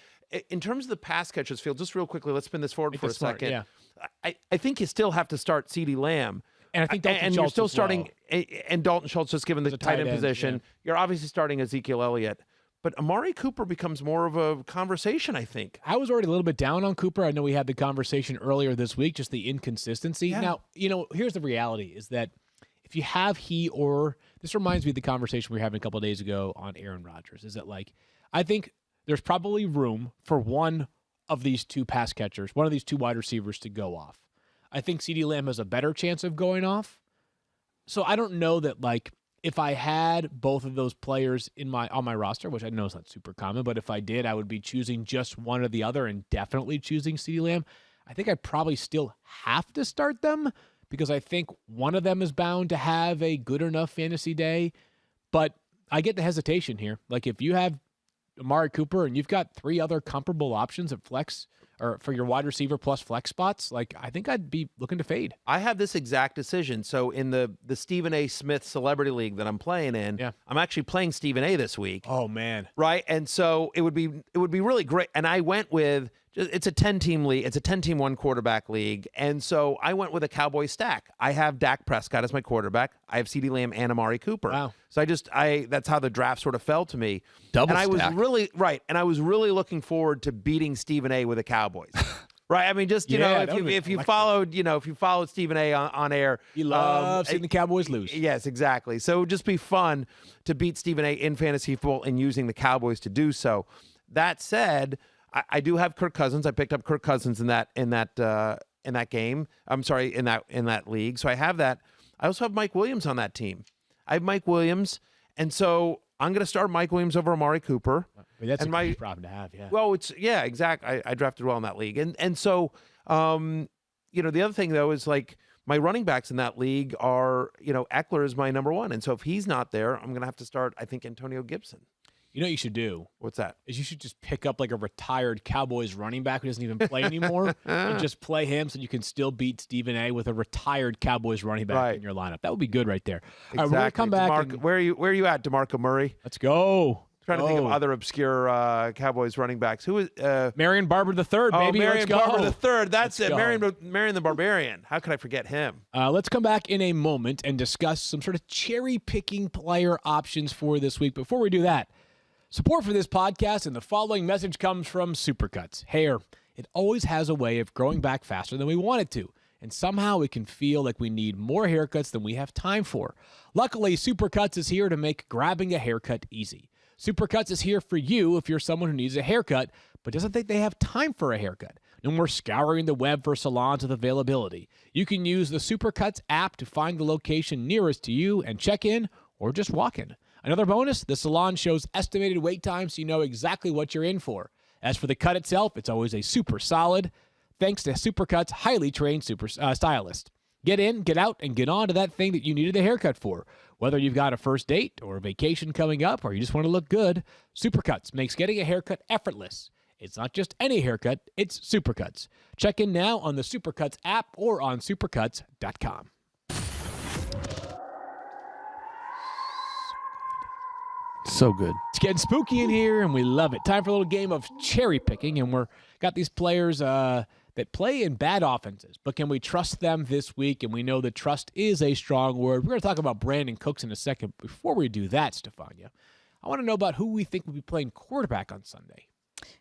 In terms of the pass catchers field, just real quickly, let's spin this forward for a second. Yeah. I think you still have to start CeeDee Lamb. And I think Dalton and Schultz you're still as starting, well. and Dalton Schultz just given the tight end position. Yeah. You're obviously starting Ezekiel Elliott. But Amari Cooper becomes more of a conversation, I think. I was already a little bit down on Cooper. I know we had the conversation earlier this week, just the inconsistency. Yeah. Now, here's the reality is that if you have this reminds me of the conversation we were having a couple of days ago on Aaron Rodgers, is that I think there's probably room for one of these two pass catchers, one of these two wide receivers to go off. I think CeeDee Lamb has a better chance of going off. So I don't know that if I had both of those players on my roster, which I know is not super common, but if I did, I would be choosing just one or the other and definitely choosing CeeDee Lamb. I think I probably still have to start them because I think one of them is bound to have a good enough fantasy day. But I get the hesitation here. If you have Amari Cooper and you've got 3 other comparable options at flex or for your wide receiver plus flex spots, I think I'd be looking to fade. I have this exact decision. So in the Stephen A. Smith Celebrity League that I'm playing in, I'm actually playing Stephen A. this week. Oh man. Right? And so it would be really great. And I went with it's a 10-team league. It's a 10-team one quarterback league. And so I went with a Cowboy stack. I have Dak Prescott as my quarterback. I have CeeDee Lamb and Amari Cooper. Wow. So that's how the draft sort of fell to me. Double and I was stack. I was really looking forward to beating Stephen A. with the Cowboys. Right? I mean, just if you followed Stephen A. on air, He loves seeing the Cowboys lose. Yes, exactly. So it would just be fun to beat Stephen A. in fantasy football and using the Cowboys to do so. That said, I do have Kirk Cousins. I picked up Kirk Cousins in that game. I'm sorry, in that league. So I have that. I also have Mike Williams on that team. I have Mike Williams, and so I'm going to start Mike Williams over Amari Cooper. That's and a good problem to have, yeah. Well, exactly. I drafted well in that league, and so the other thing though is like my running backs in that league are Ekeler is my number one, and so if he's not there, I'm going to have to start I think Antonio Gibson. You know what you should do? What's that? Is you should just pick up like a retired Cowboys running back who doesn't even play anymore and just play him so you can still beat Stephen A. with a retired Cowboys running back in your lineup. That would be good right there. Exactly. All right, we're going to come back. Where are you at, DeMarco Murray? Let's go. Trying to think of other obscure Cowboys running backs. Who is Marion Barber III, baby. Marion Barber III. That's it. Go. Marion the Barbarian. How could I forget him? Let's come back in a moment and discuss some sort of cherry-picking player options for this week. Before we do that, support for this podcast and the following message comes from Supercuts. Hair, it always has a way of growing back faster than we want it to, and somehow it can feel like we need more haircuts than we have time for. Luckily, Supercuts is here to make grabbing a haircut easy. Supercuts is here for you if you're someone who needs a haircut but doesn't think they have time for a haircut. No more scouring the web for salons with availability. You can use the Supercuts app to find the location nearest to you and check in or just walk in. Another bonus, the salon shows estimated wait time so you know exactly what you're in for. As for the cut itself, it's always a super solid, thanks to Supercuts' highly trained stylist. Get in, get out, and get on to that thing that you needed a haircut for. Whether you've got a first date or a vacation coming up or you just want to look good, Supercuts makes getting a haircut effortless. It's not just any haircut, it's Supercuts. Check in now on the Supercuts app or on supercuts.com. So good. It's getting spooky in here, and we love it. Time for a little game of cherry picking, and we're got these players that play in bad offenses, but can we trust them this week? And we know that trust is a strong word. We're going to talk about Brandon Cooks in a second. Before we do that, Stephania, I want to know about who we think will be playing quarterback on Sunday.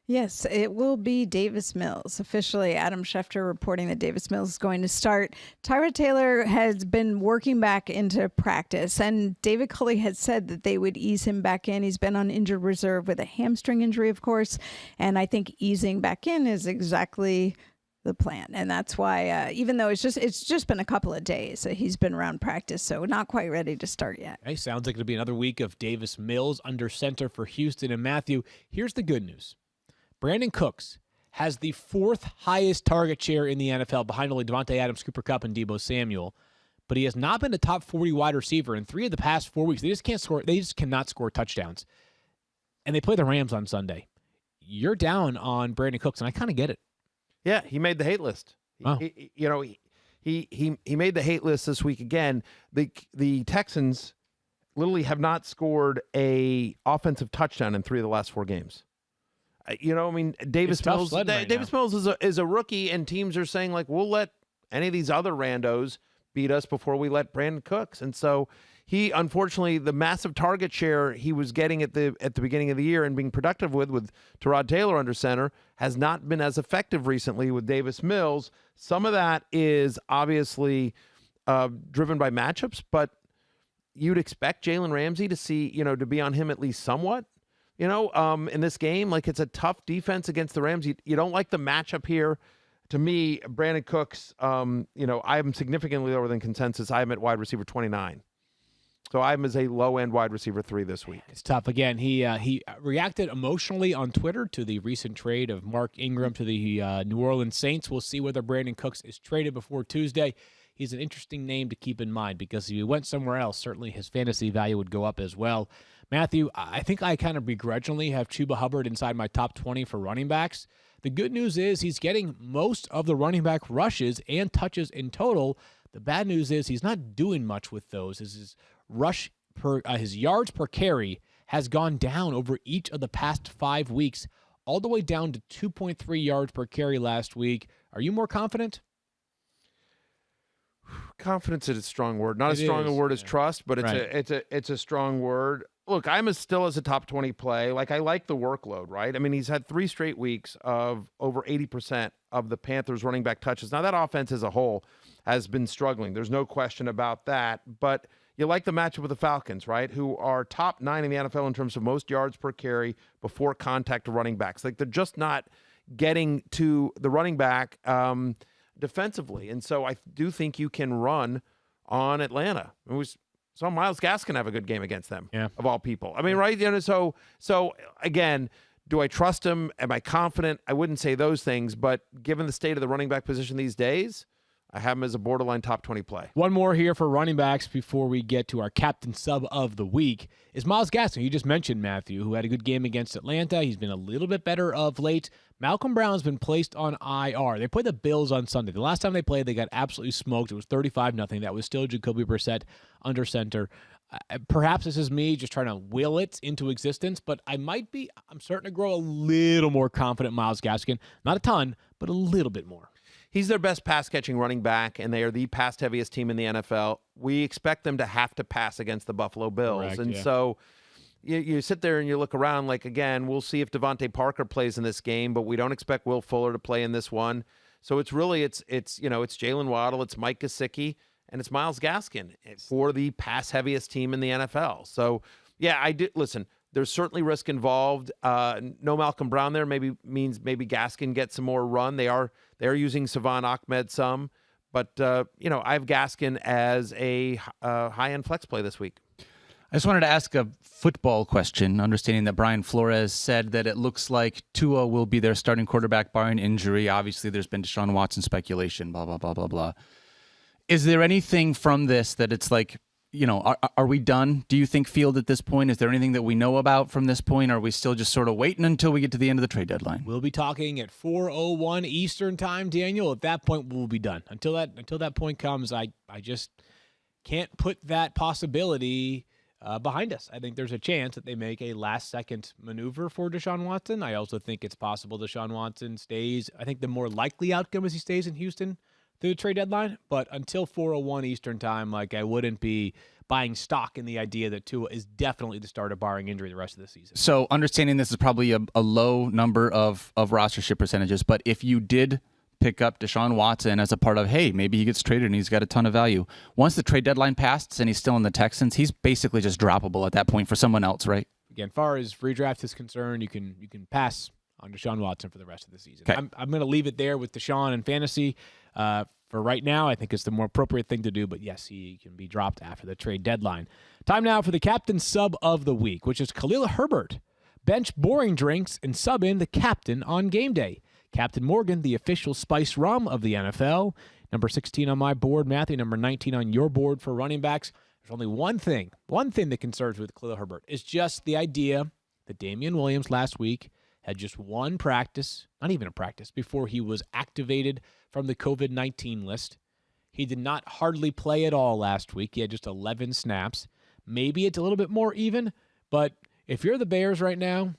Yes, it will be Davis Mills. Officially, Adam Schefter reporting that Davis Mills is going to start. Tyrod Taylor has been working back into practice, and David Culley had said that they would ease him back in. He's been on injured reserve with a hamstring injury, of course, and I think easing back in is exactly the plan. And that's why, even though it's just been a couple of days, he's been around practice, so not quite ready to start yet. Hey, sounds like it'll be another week of Davis Mills under center for Houston. And Matthew, here's the good news. Brandon Cooks has the fourth highest target share in the NFL behind only Devontae Adams, Cooper Kupp, and Deebo Samuel. But he has not been a top 40 wide receiver in 3 of the past 4 weeks. They just cannot score touchdowns. And they play the Rams on Sunday. You're down on Brandon Cooks, and I kind of get it. Yeah, he made the hate list. Wow. He made the hate list this week again. The Texans literally have not scored a offensive touchdown in 3 of the last 4 games. Davis Mills. Davis Mills is a rookie, and teams are saying like, we'll let any of these other randos beat us before we let Brandon Cooks. And so he, unfortunately, the massive target share he was getting at the beginning of the year and being productive with Tyrod Taylor under center has not been as effective recently with Davis Mills. Some of that is obviously driven by matchups, but you'd expect Jalen Ramsey to see, to be on him at least somewhat. In this game, like it's a tough defense against the Rams. You don't like the matchup here. To me, Brandon Cooks, I am significantly lower than consensus. I am at wide receiver 29. So I'm as a low-end wide receiver 3 this week. It's tough. Again, he reacted emotionally on Twitter to the recent trade of Mark Ingram to the New Orleans Saints. We'll see whether Brandon Cooks is traded before Tuesday. He's an interesting name to keep in mind because if he went somewhere else, certainly his fantasy value would go up as well. Matthew, I think I kind of begrudgingly have Chuba Hubbard inside my top 20 for running backs. The good news is he's getting most of the running back rushes and touches in total. The bad news is he's not doing much with those. His yards per carry has gone down over each of the past 5 weeks, all the way down to 2.3 yards per carry last week. Are you more confident? Confidence is a strong word. Not as strong a word as trust, but it's a strong word. Look, I'm still as a top 20 play. Like, I like the workload, right? I mean, he's had 3 straight weeks of over 80% of the Panthers running back touches. Now, that offense as a whole has been struggling. There's no question about that. But, you like the matchup with the Falcons, right? Who are top 9 in the NFL in terms of most yards per carry before contact to running backs. Like they're just not getting to the running back defensively. And so I do think you can run on Atlanta. It was saw Myles Gaskin have a good game against them, of all people. I mean, right? So again, do I trust him? Am I confident? I wouldn't say those things, but given the state of the running back position these days, I have him as a borderline top 20 play. One more here for running backs before we get to our captain sub of the week is Myles Gaskin. You just mentioned Matthew, who had a good game against Atlanta. He's been a little bit better of late. Malcolm Brown's been placed on IR. They played the Bills on Sunday. The last time they played, they got absolutely smoked. It was 35-0. That was still Jacoby Brissett under center. Perhaps this is me just trying to will it into existence, but I'm starting to grow a little more confident in Myles Gaskin. Not a ton, but a little bit more. He's their best pass-catching running back, and they are the pass-heaviest team in the NFL. We expect them to have to pass against the Buffalo Bills. Correct, and yeah. so you sit there and you look around like, again, we'll see if Devontae Parker plays in this game, but we don't expect Will Fuller to play in this one. So it's Jalen Waddle, it's Mike Gesicki, and it's Myles Gaskin for the pass-heaviest team in the NFL. So, yeah, listen, there's certainly risk involved. No Malcolm Brown there means Gaskin gets some more run. They are using Savon Ahmed some, but I have Gaskin as a high-end flex play this week. I just wanted to ask a football question, understanding that Brian Flores said that it looks like Tua will be their starting quarterback barring injury. Obviously, there's been Deshaun Watson speculation, blah, blah, blah, blah, blah. Is there anything from this that it's like, are we done? Do you think Field at this point? Is there anything that we know about from this point? Or are we still just sort of waiting until we get to the end of the trade deadline? We'll be talking at 4:01 Eastern time, Daniel. At that point, we'll be done. Until that point comes, I just can't put that possibility behind us. I think there's a chance that they make a last-second maneuver for Deshaun Watson. I also think it's possible Deshaun Watson stays. I think the more likely outcome is he stays in Houston through the trade deadline, but until 4:01 Eastern time, I wouldn't be buying stock in the idea that Tua is definitely the starter barring injury the rest of the season. So understanding this is probably a low number of rostership percentages, but if you did pick up Deshaun Watson as a part of, hey, maybe he gets traded and he's got a ton of value. Once the trade deadline passed and he's still in the Texans, he's basically just droppable at that point for someone else, right? Again, as far as redraft is concerned, you can pass on Deshaun Watson for the rest of the season. Okay. I'm going to leave it there with Deshaun and fantasy. For right now, I think it's the more appropriate thing to do, but yes, he can be dropped after the trade deadline. Time now for the captain sub of the week, which is Khalil Herbert. Bench boring drinks and sub in the captain on game day. Captain Morgan, the official spice rum of the NFL. Number 16 on my board, Matthew. Number 19 on your board for running backs. There's only one thing that concerns with Khalil Herbert is just the idea that Damian Williams last week had just one practice, not even a practice, before he was activated from the COVID-19 list. He did not hardly play at all last week. He had just 11 snaps. Maybe it's a little bit more even, but if you're the Bears right now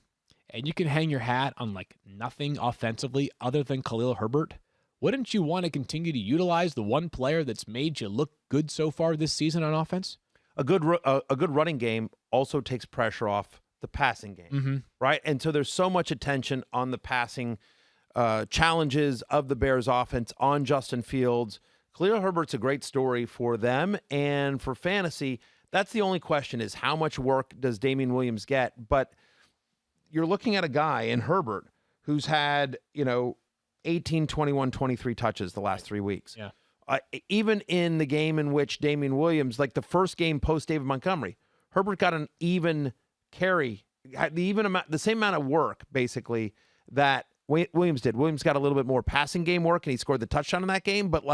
and you can hang your hat on nothing offensively other than Khalil Herbert, wouldn't you want to continue to utilize the one player that's made you look good so far this season on offense? A good running game also takes pressure off the passing game, right? And so there's so much attention on the passing challenges of the Bears offense on Justin Fields. Khalil Herbert's a great story for them and for fantasy. That's the only question is how much work does Damian Williams get? But you're looking at a guy in Herbert who's had, 18, 21, 23 touches the last 3 weeks. Yeah. Even in the game in which Damian Williams, the first game post David Montgomery, Herbert got an even carry, the same amount of work basically that Williams did. Williams got a little bit more passing game work and he scored the touchdown in that game, but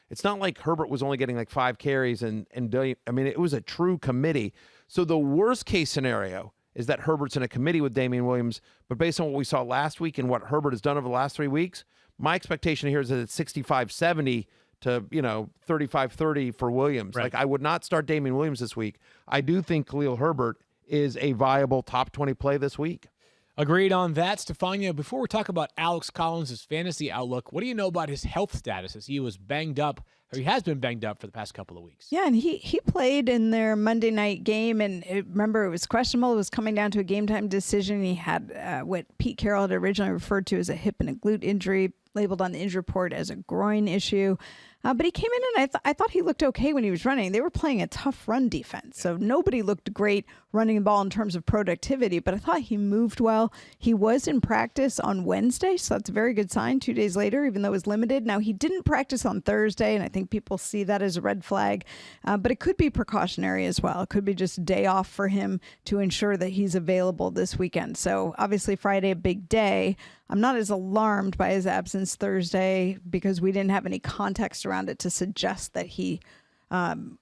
it's not like Herbert was only getting 5 carries and it was a true committee. So the worst case scenario is that Herbert's in a committee with Damian Williams, but based on what we saw last week and what Herbert has done over the last 3 weeks, my expectation here is that it's 65-70 to 35-30 for Williams. Right. I would not start Damian Williams this week. I do think Khalil Herbert is a viable top 20 play this week. Agreed on that, Stephania. Before we talk about Alex Collins' fantasy outlook, what do you know about his health status as he was banged up, or he has been banged up for the past couple of weeks? Yeah, and he played in their Monday night game, and remember, it was questionable. It was coming down to a game time decision. He had what Pete Carroll had originally referred to as a hip and a glute injury. labeled on the injury report as a groin issue. But he came in and I thought he looked okay when he was running. They were playing a tough run defense, so nobody looked great running the ball in terms of productivity, but I thought he moved well. He was in practice on Wednesday, so that's a very good sign 2 days later, even though it was limited. Now, he didn't practice on Thursday, and I think people see that as a red flag, but it could be precautionary as well. It could be just a day off for him to ensure that he's available this weekend. So obviously Friday, a big day. I'm not as alarmed by his absence Thursday because we didn't have any context around it to suggest that he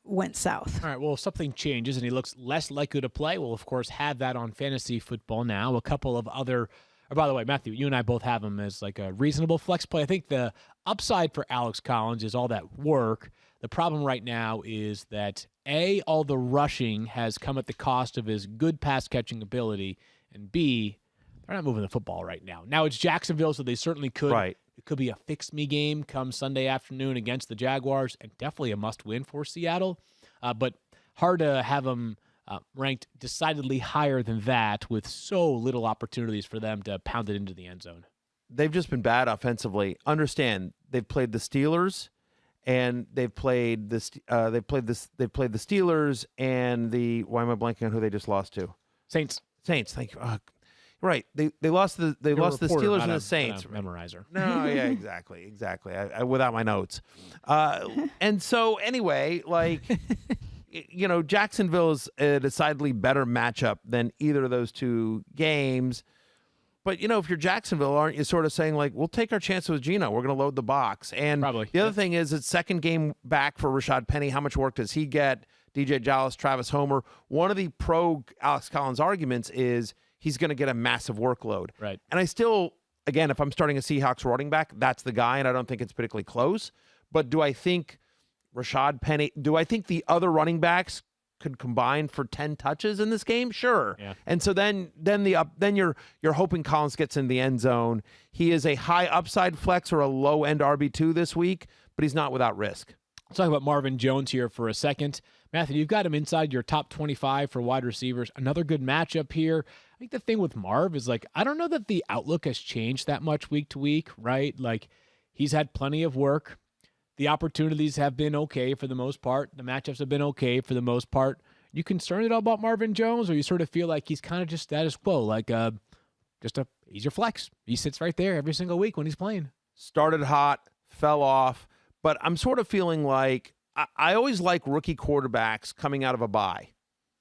went south. All right, well, if something changes and he looks less likely to play, we'll, of course, have that on fantasy football now. A couple of other – by the way, Matthew, you and I both have him as like a reasonable flex play. I think the upside for Alex Collins is all that work. The problem right now is that, A, all the rushing has come at the cost of his good pass-catching ability, and B, they're not moving the football right now. Now, it's Jacksonville, so they certainly could. Right. It could be a fix-me game come Sunday afternoon against the Jaguars, and definitely a must-win for Seattle. But hard to have them ranked decidedly higher than that with so little opportunities for them to pound it into the end zone. They've just been bad offensively. Understand, they've played the Steelers, and they've played the Steelers and the – why am I blanking on who they just lost to? Saints. Thank you. Right. They lost the Steelers and the Saints. Memorizer. No, yeah, exactly. I without my notes. And so anyway, like, Jacksonville is a decidedly better matchup than either of those two games. But, if you're Jacksonville, aren't you sort of saying, like, we'll take our chances with Geno. We're going to load the box. And Probably. The other thing is it's second game back for Rashad Penny. How much work does he get? DJ Dallas, Travis Homer. One of the pro Alex Collins arguments is he's going to get a massive workload. Right. And I still, again, if I'm starting a Seahawks running back, that's the guy, and I don't think it's particularly close. But do I think Rashad Penny, do I think the other running backs could combine for 10 touches in this game? Sure. Yeah. And so then you're hoping Collins gets in the end zone. He is a high upside flex or a low end RB2 this week, but he's not without risk. Let's talk about Marvin Jones here for a second. Matthew, you've got him inside your top 25 for wide receivers. Another good matchup here. I think the thing with Marv is, like, I don't know that the outlook has changed that much week to week, right? Like, he's had plenty of work. The opportunities have been okay for the most part. The matchups have been okay for the most part. You concerned at all about Marvin Jones, or you sort of feel like he's kind of just status quo, like he's your flex. He sits right there every single week when he's playing. Started hot, fell off, but I'm sort of feeling like I always like rookie quarterbacks coming out of a bye,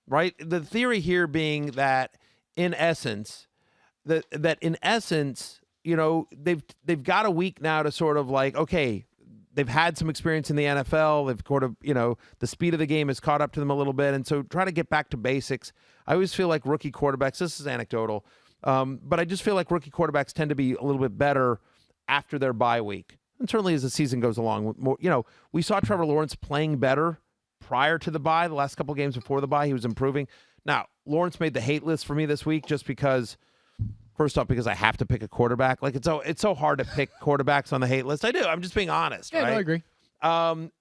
right? The theory here being that in essence, they've got a week now to sort of like, okay, they've had some experience in the NFL. They've sort of, the speed of the game has caught up to them a little bit. And so try to get back to basics. I always feel like rookie quarterbacks, this is anecdotal, but I just feel like rookie quarterbacks tend to be a little bit better after their bye week. And certainly as the season goes along, more, we saw Trevor Lawrence playing better prior to the bye. The last couple games before the bye, he was improving. Now, Lawrence made the hate list for me this week just because, first off, because I have to pick a quarterback. Like, it's so hard to pick quarterbacks on the hate list. I do. I'm just being honest, Yeah, right? no, I agree.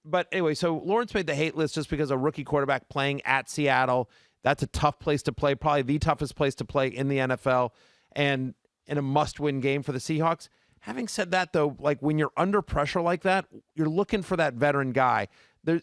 But anyway, so Lawrence made the hate list just because a rookie quarterback playing at Seattle. That's a tough place to play, probably the toughest place to play in the NFL, and in a must-win game for the Seahawks. Having said that, though, like when you're under pressure like that, you're looking for that veteran guy. There's,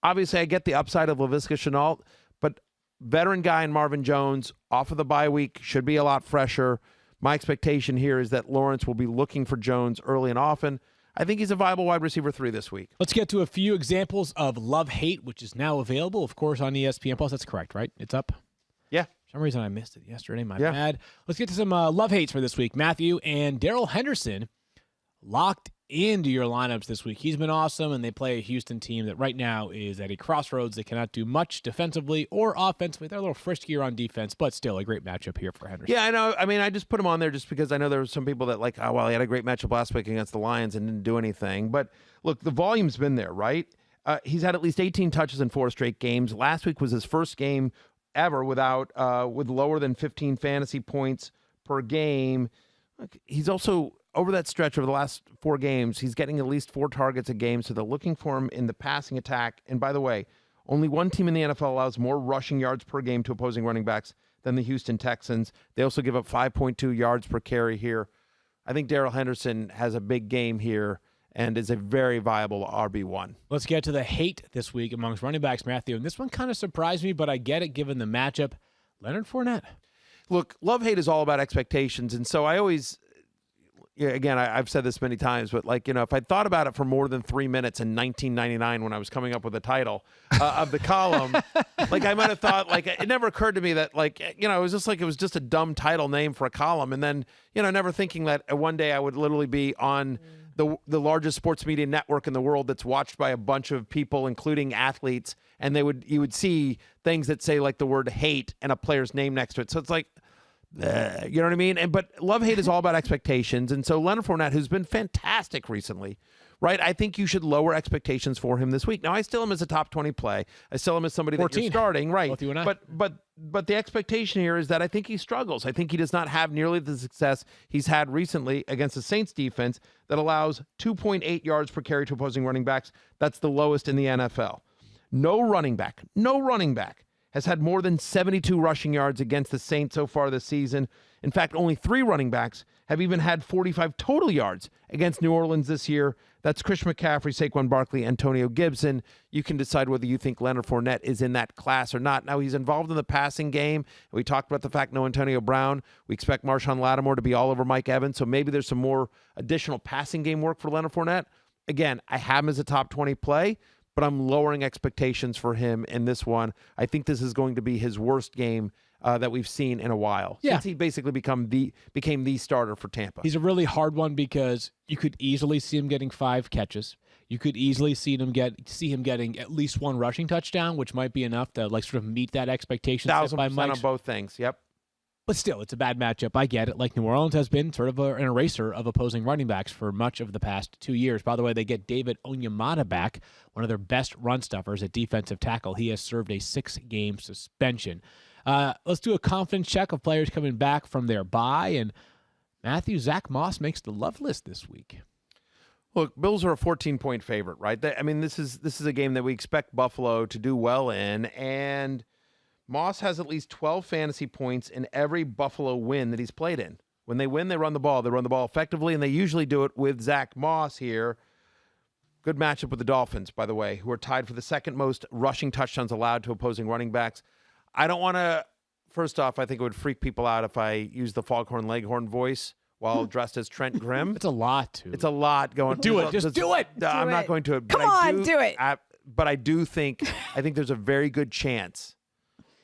obviously I get the upside of Laviska Shenault, but veteran guy in Marvin Jones off of the bye week should be a lot fresher. My expectation here is that Lawrence will be looking for Jones early and often. I think he's a viable wide receiver 3 this week. Let's get to a few examples of love-hate, which is now available, of course, on ESPN Plus. That's correct, right? It's up? Yeah. For some reason I missed it yesterday. My bad. Let's get to some love-hates for this week. Matthew and Darrell Henderson locked into your lineups this week. He's been awesome, and they play a Houston team that right now is at a crossroads. They cannot do much defensively or offensively. They're a little friskier on defense, but still a great matchup here for Henderson. Yeah, I know. I mean, I just put him on there just because I know there were some people that like, oh, well, he had a great matchup last week against the Lions and didn't do anything. But look, the volume's been there, right? He's had at least 18 touches in 4 straight games. Last week was his first game ever with lower than 15 fantasy points per game. He's also, over that stretch over the last 4 games, he's getting at least 4 targets a game, so they're looking for him in the passing attack. And by the way, only one team in the NFL allows more rushing yards per game to opposing running backs than the Houston Texans. They also give up 5.2 yards per carry here. I think Darrell Henderson has a big game here and is a very viable RB1. Let's get to the hate this week amongst running backs, Matthew. And this one kind of surprised me, but I get it given the matchup. Leonard Fournette. Look, love-hate is all about expectations, and so I always again, I've said this many times, but if I thought about it for more than 3 minutes in 1999 when I was coming up with the title of the column, I might have thought, it never occurred to me that, it was just a dumb title name for a column. And then, never thinking that one day I would literally be on the largest sports media network in the world that's watched by a bunch of people, including athletes, and you would see things that say the word hate and a player's name next to it. So it's you know what I mean? But love-hate is all about expectations. And so Leonard Fournette, who's been fantastic recently, right? I think you should lower expectations for him this week. Now, I still am as a top 20 play. I still am as somebody 14. that you're starting, right? Both you and I. But the expectation here is that I think he struggles. I think he does not have nearly the success he's had recently against the Saints defense that allows 2.8 yards per carry to opposing running backs. That's the lowest in the NFL. No running back has had more than 72 rushing yards against the Saints so far this season. In fact, only 3 running backs have even had 45 total yards against New Orleans this year. That's Christian McCaffrey, Saquon Barkley, Antonio Gibson. You can decide whether you think Leonard Fournette is in that class or not. Now, he's involved in the passing game. We talked about the fact no Antonio Brown. We expect Marshawn Lattimore to be all over Mike Evans, so maybe there's some more additional passing game work for Leonard Fournette. Again, I have him as a top 20 play, but I'm lowering expectations for him in this one. I think this is going to be his worst game that we've seen in a while. Yeah. Since he basically became the starter for Tampa. He's a really hard one because you could easily see him getting 5 catches. You could easily see him getting at least 1 rushing touchdown, which might be enough to sort of meet that expectation set by 1,000% Mike. on both things. Yep. But still, it's a bad matchup. I get it. New Orleans has been sort of an eraser of opposing running backs for much of the past 2 years. By the way, they get David Onyemata back, one of their best run stuffers at defensive tackle. He has served a 6-game suspension. Let's do a confidence check of players coming back from their bye. And Matthew, Zach Moss makes the love list this week. Look, Bills are a 14-point favorite, right? This is a game that we expect Buffalo to do well in, and Moss has at least 12 fantasy points in every Buffalo win that he's played in. When they win, they run the ball. They run the ball effectively, and they usually do it with Zach Moss here. Good matchup with the Dolphins, by the way, who are tied for the second most rushing touchdowns allowed to opposing running backs. I don't want to – first off, I think it would freak people out if I use the Foghorn Leghorn voice while dressed as Trent Grimm. It's a lot, too. It's a lot going. Do it. Just do it. I'm not going to. Come on, do it. But I do think there's a very good chance.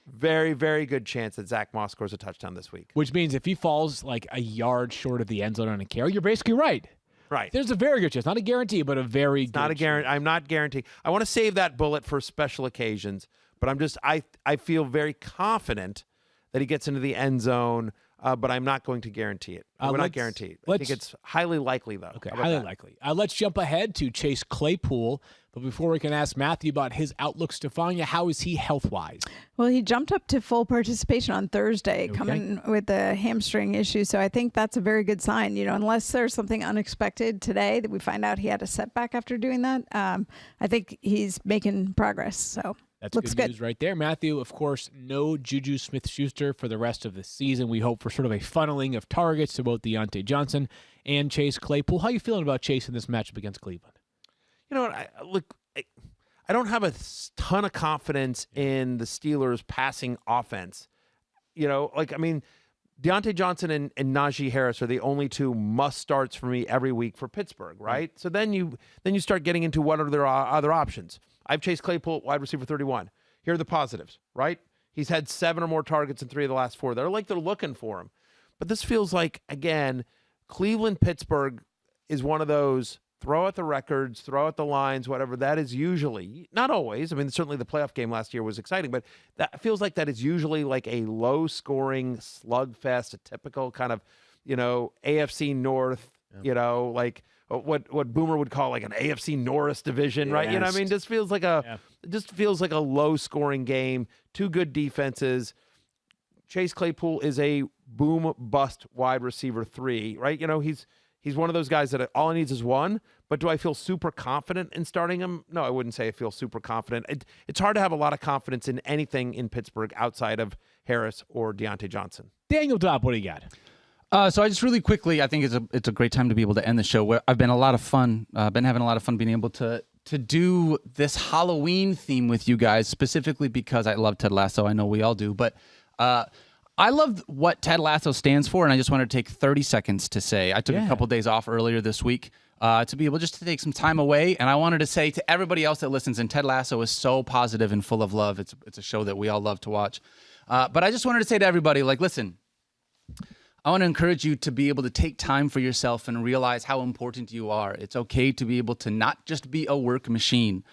Very, very good chance that Zach Moss scores a touchdown this week. Which means if he falls a yard short of the end zone on a carry, you're basically right. Right. There's a very good chance. Not a guarantee, but a very good Not a guarantee. chance. I'm not guaranteeing. I want to save that bullet for special occasions, but I feel very confident that he gets into the end zone, but I'm not going to guarantee it. I will not guarantee it. I think it's highly likely, though. Okay, How about highly that? likely. Let's jump ahead to Chase Claypool. But before we can ask Matthew about his outlook, Stephania, how is he health-wise? Well, he jumped up to full participation on Thursday, coming with a hamstring issue. So I think that's a very good sign. Unless there's something unexpected today that we find out he had a setback after doing that, I think he's making progress. So That's looks good news right there. Matthew, of course, no Juju Smith-Schuster for the rest of the season. We hope for sort of a funneling of targets to both Deontay Johnson and Chase Claypool. How are you feeling about Chase in this matchup against Cleveland? You know what? I don't have a ton of confidence in the Steelers' passing offense. Deontay Johnson and Najee Harris are the only 2 must-starts for me every week for Pittsburgh, right? So then you start getting into what are their other options. I've Chase Claypool, wide receiver 31. Here are the positives, right? He's had 7 or more targets in 3 of the last 4. They're looking for him. But this feels like, again, Cleveland-Pittsburgh is one of those throw out the records, throw out the lines, whatever. That is usually, not always, certainly the playoff game last year was exciting, but that feels like that is usually a low-scoring slugfest, a typical kind of, AFC North, what Boomer would call an AFC Norris division, right? Yes. Just feels like a low-scoring game, 2 good defenses. Chase Claypool is a boom-bust wide receiver 3, right? He's one of those guys that all he needs is 1, but do I feel super confident in starting him? No, I wouldn't say I feel super confident. It's hard to have a lot of confidence in anything in Pittsburgh outside of Harris or Deontay Johnson. Daniel Dopp, what do you got? So I just really quickly, I think it's a great time to be able to end the show. Where I've been having a lot of fun being able to do this Halloween theme with you guys, specifically because I love Ted Lasso. I know we all do, but I love what Ted Lasso stands for, and I just wanted to take 30 seconds to say I took a couple days off earlier this week to be able just to take some time away, and I wanted to say to everybody else that listens, and Ted Lasso is so positive and full of love. It's a show that we all love to watch, but I just wanted to say to everybody, like, listen. I want to encourage you to be able to take time for yourself and realize how important you are. It's okay to be able to not just be a work machine.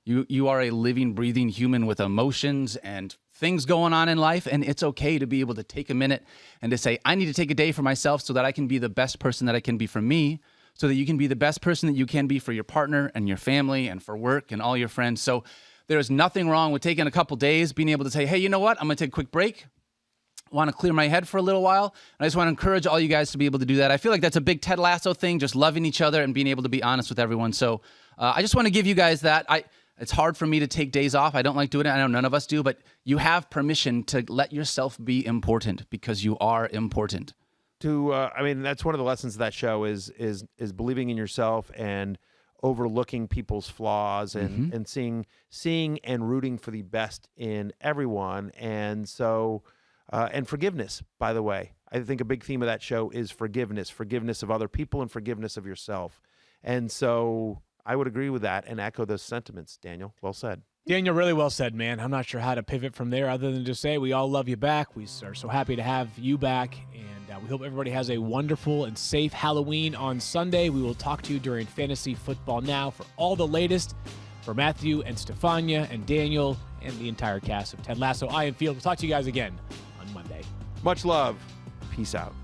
You are a living, breathing human with emotions and things going on in life, and it's okay to be able to take a minute and to say, I need to take a day for myself so that I can be the best person that I can be for me, so that you can be the best person that you can be for your partner and your family and for work and all your friends. So there's nothing wrong with taking a couple days, being able to say, hey, you know what? I'm going to take a quick break. Want to clear my head for a little while. And I just want to encourage all you guys to be able to do that. I feel like that's a big Ted Lasso thing, just loving each other and being able to be honest with everyone. So I just want to give you guys that. It's hard for me to take days off. I don't like doing it. I know none of us do, but you have permission to let yourself be important because you are important. I mean, that's one of the lessons of that show is believing in yourself and overlooking people's flaws and seeing and rooting for the best in everyone. And so. And forgiveness, by the way. I think a big theme of that show is forgiveness of other people and forgiveness of yourself. And so I would agree with that and echo those sentiments, Daniel. Well said. Daniel, really well said, man. I'm not sure how to pivot from there other than just say we all love you back. We are so happy to have you back, and we hope everybody has a wonderful and safe Halloween on Sunday. We will talk to you during Fantasy Football Now for all the latest. For Matthew and Stephania and Daniel and the entire cast of Ted Lasso, I am Field. We'll talk to you guys again on Monday. Much love. Peace out.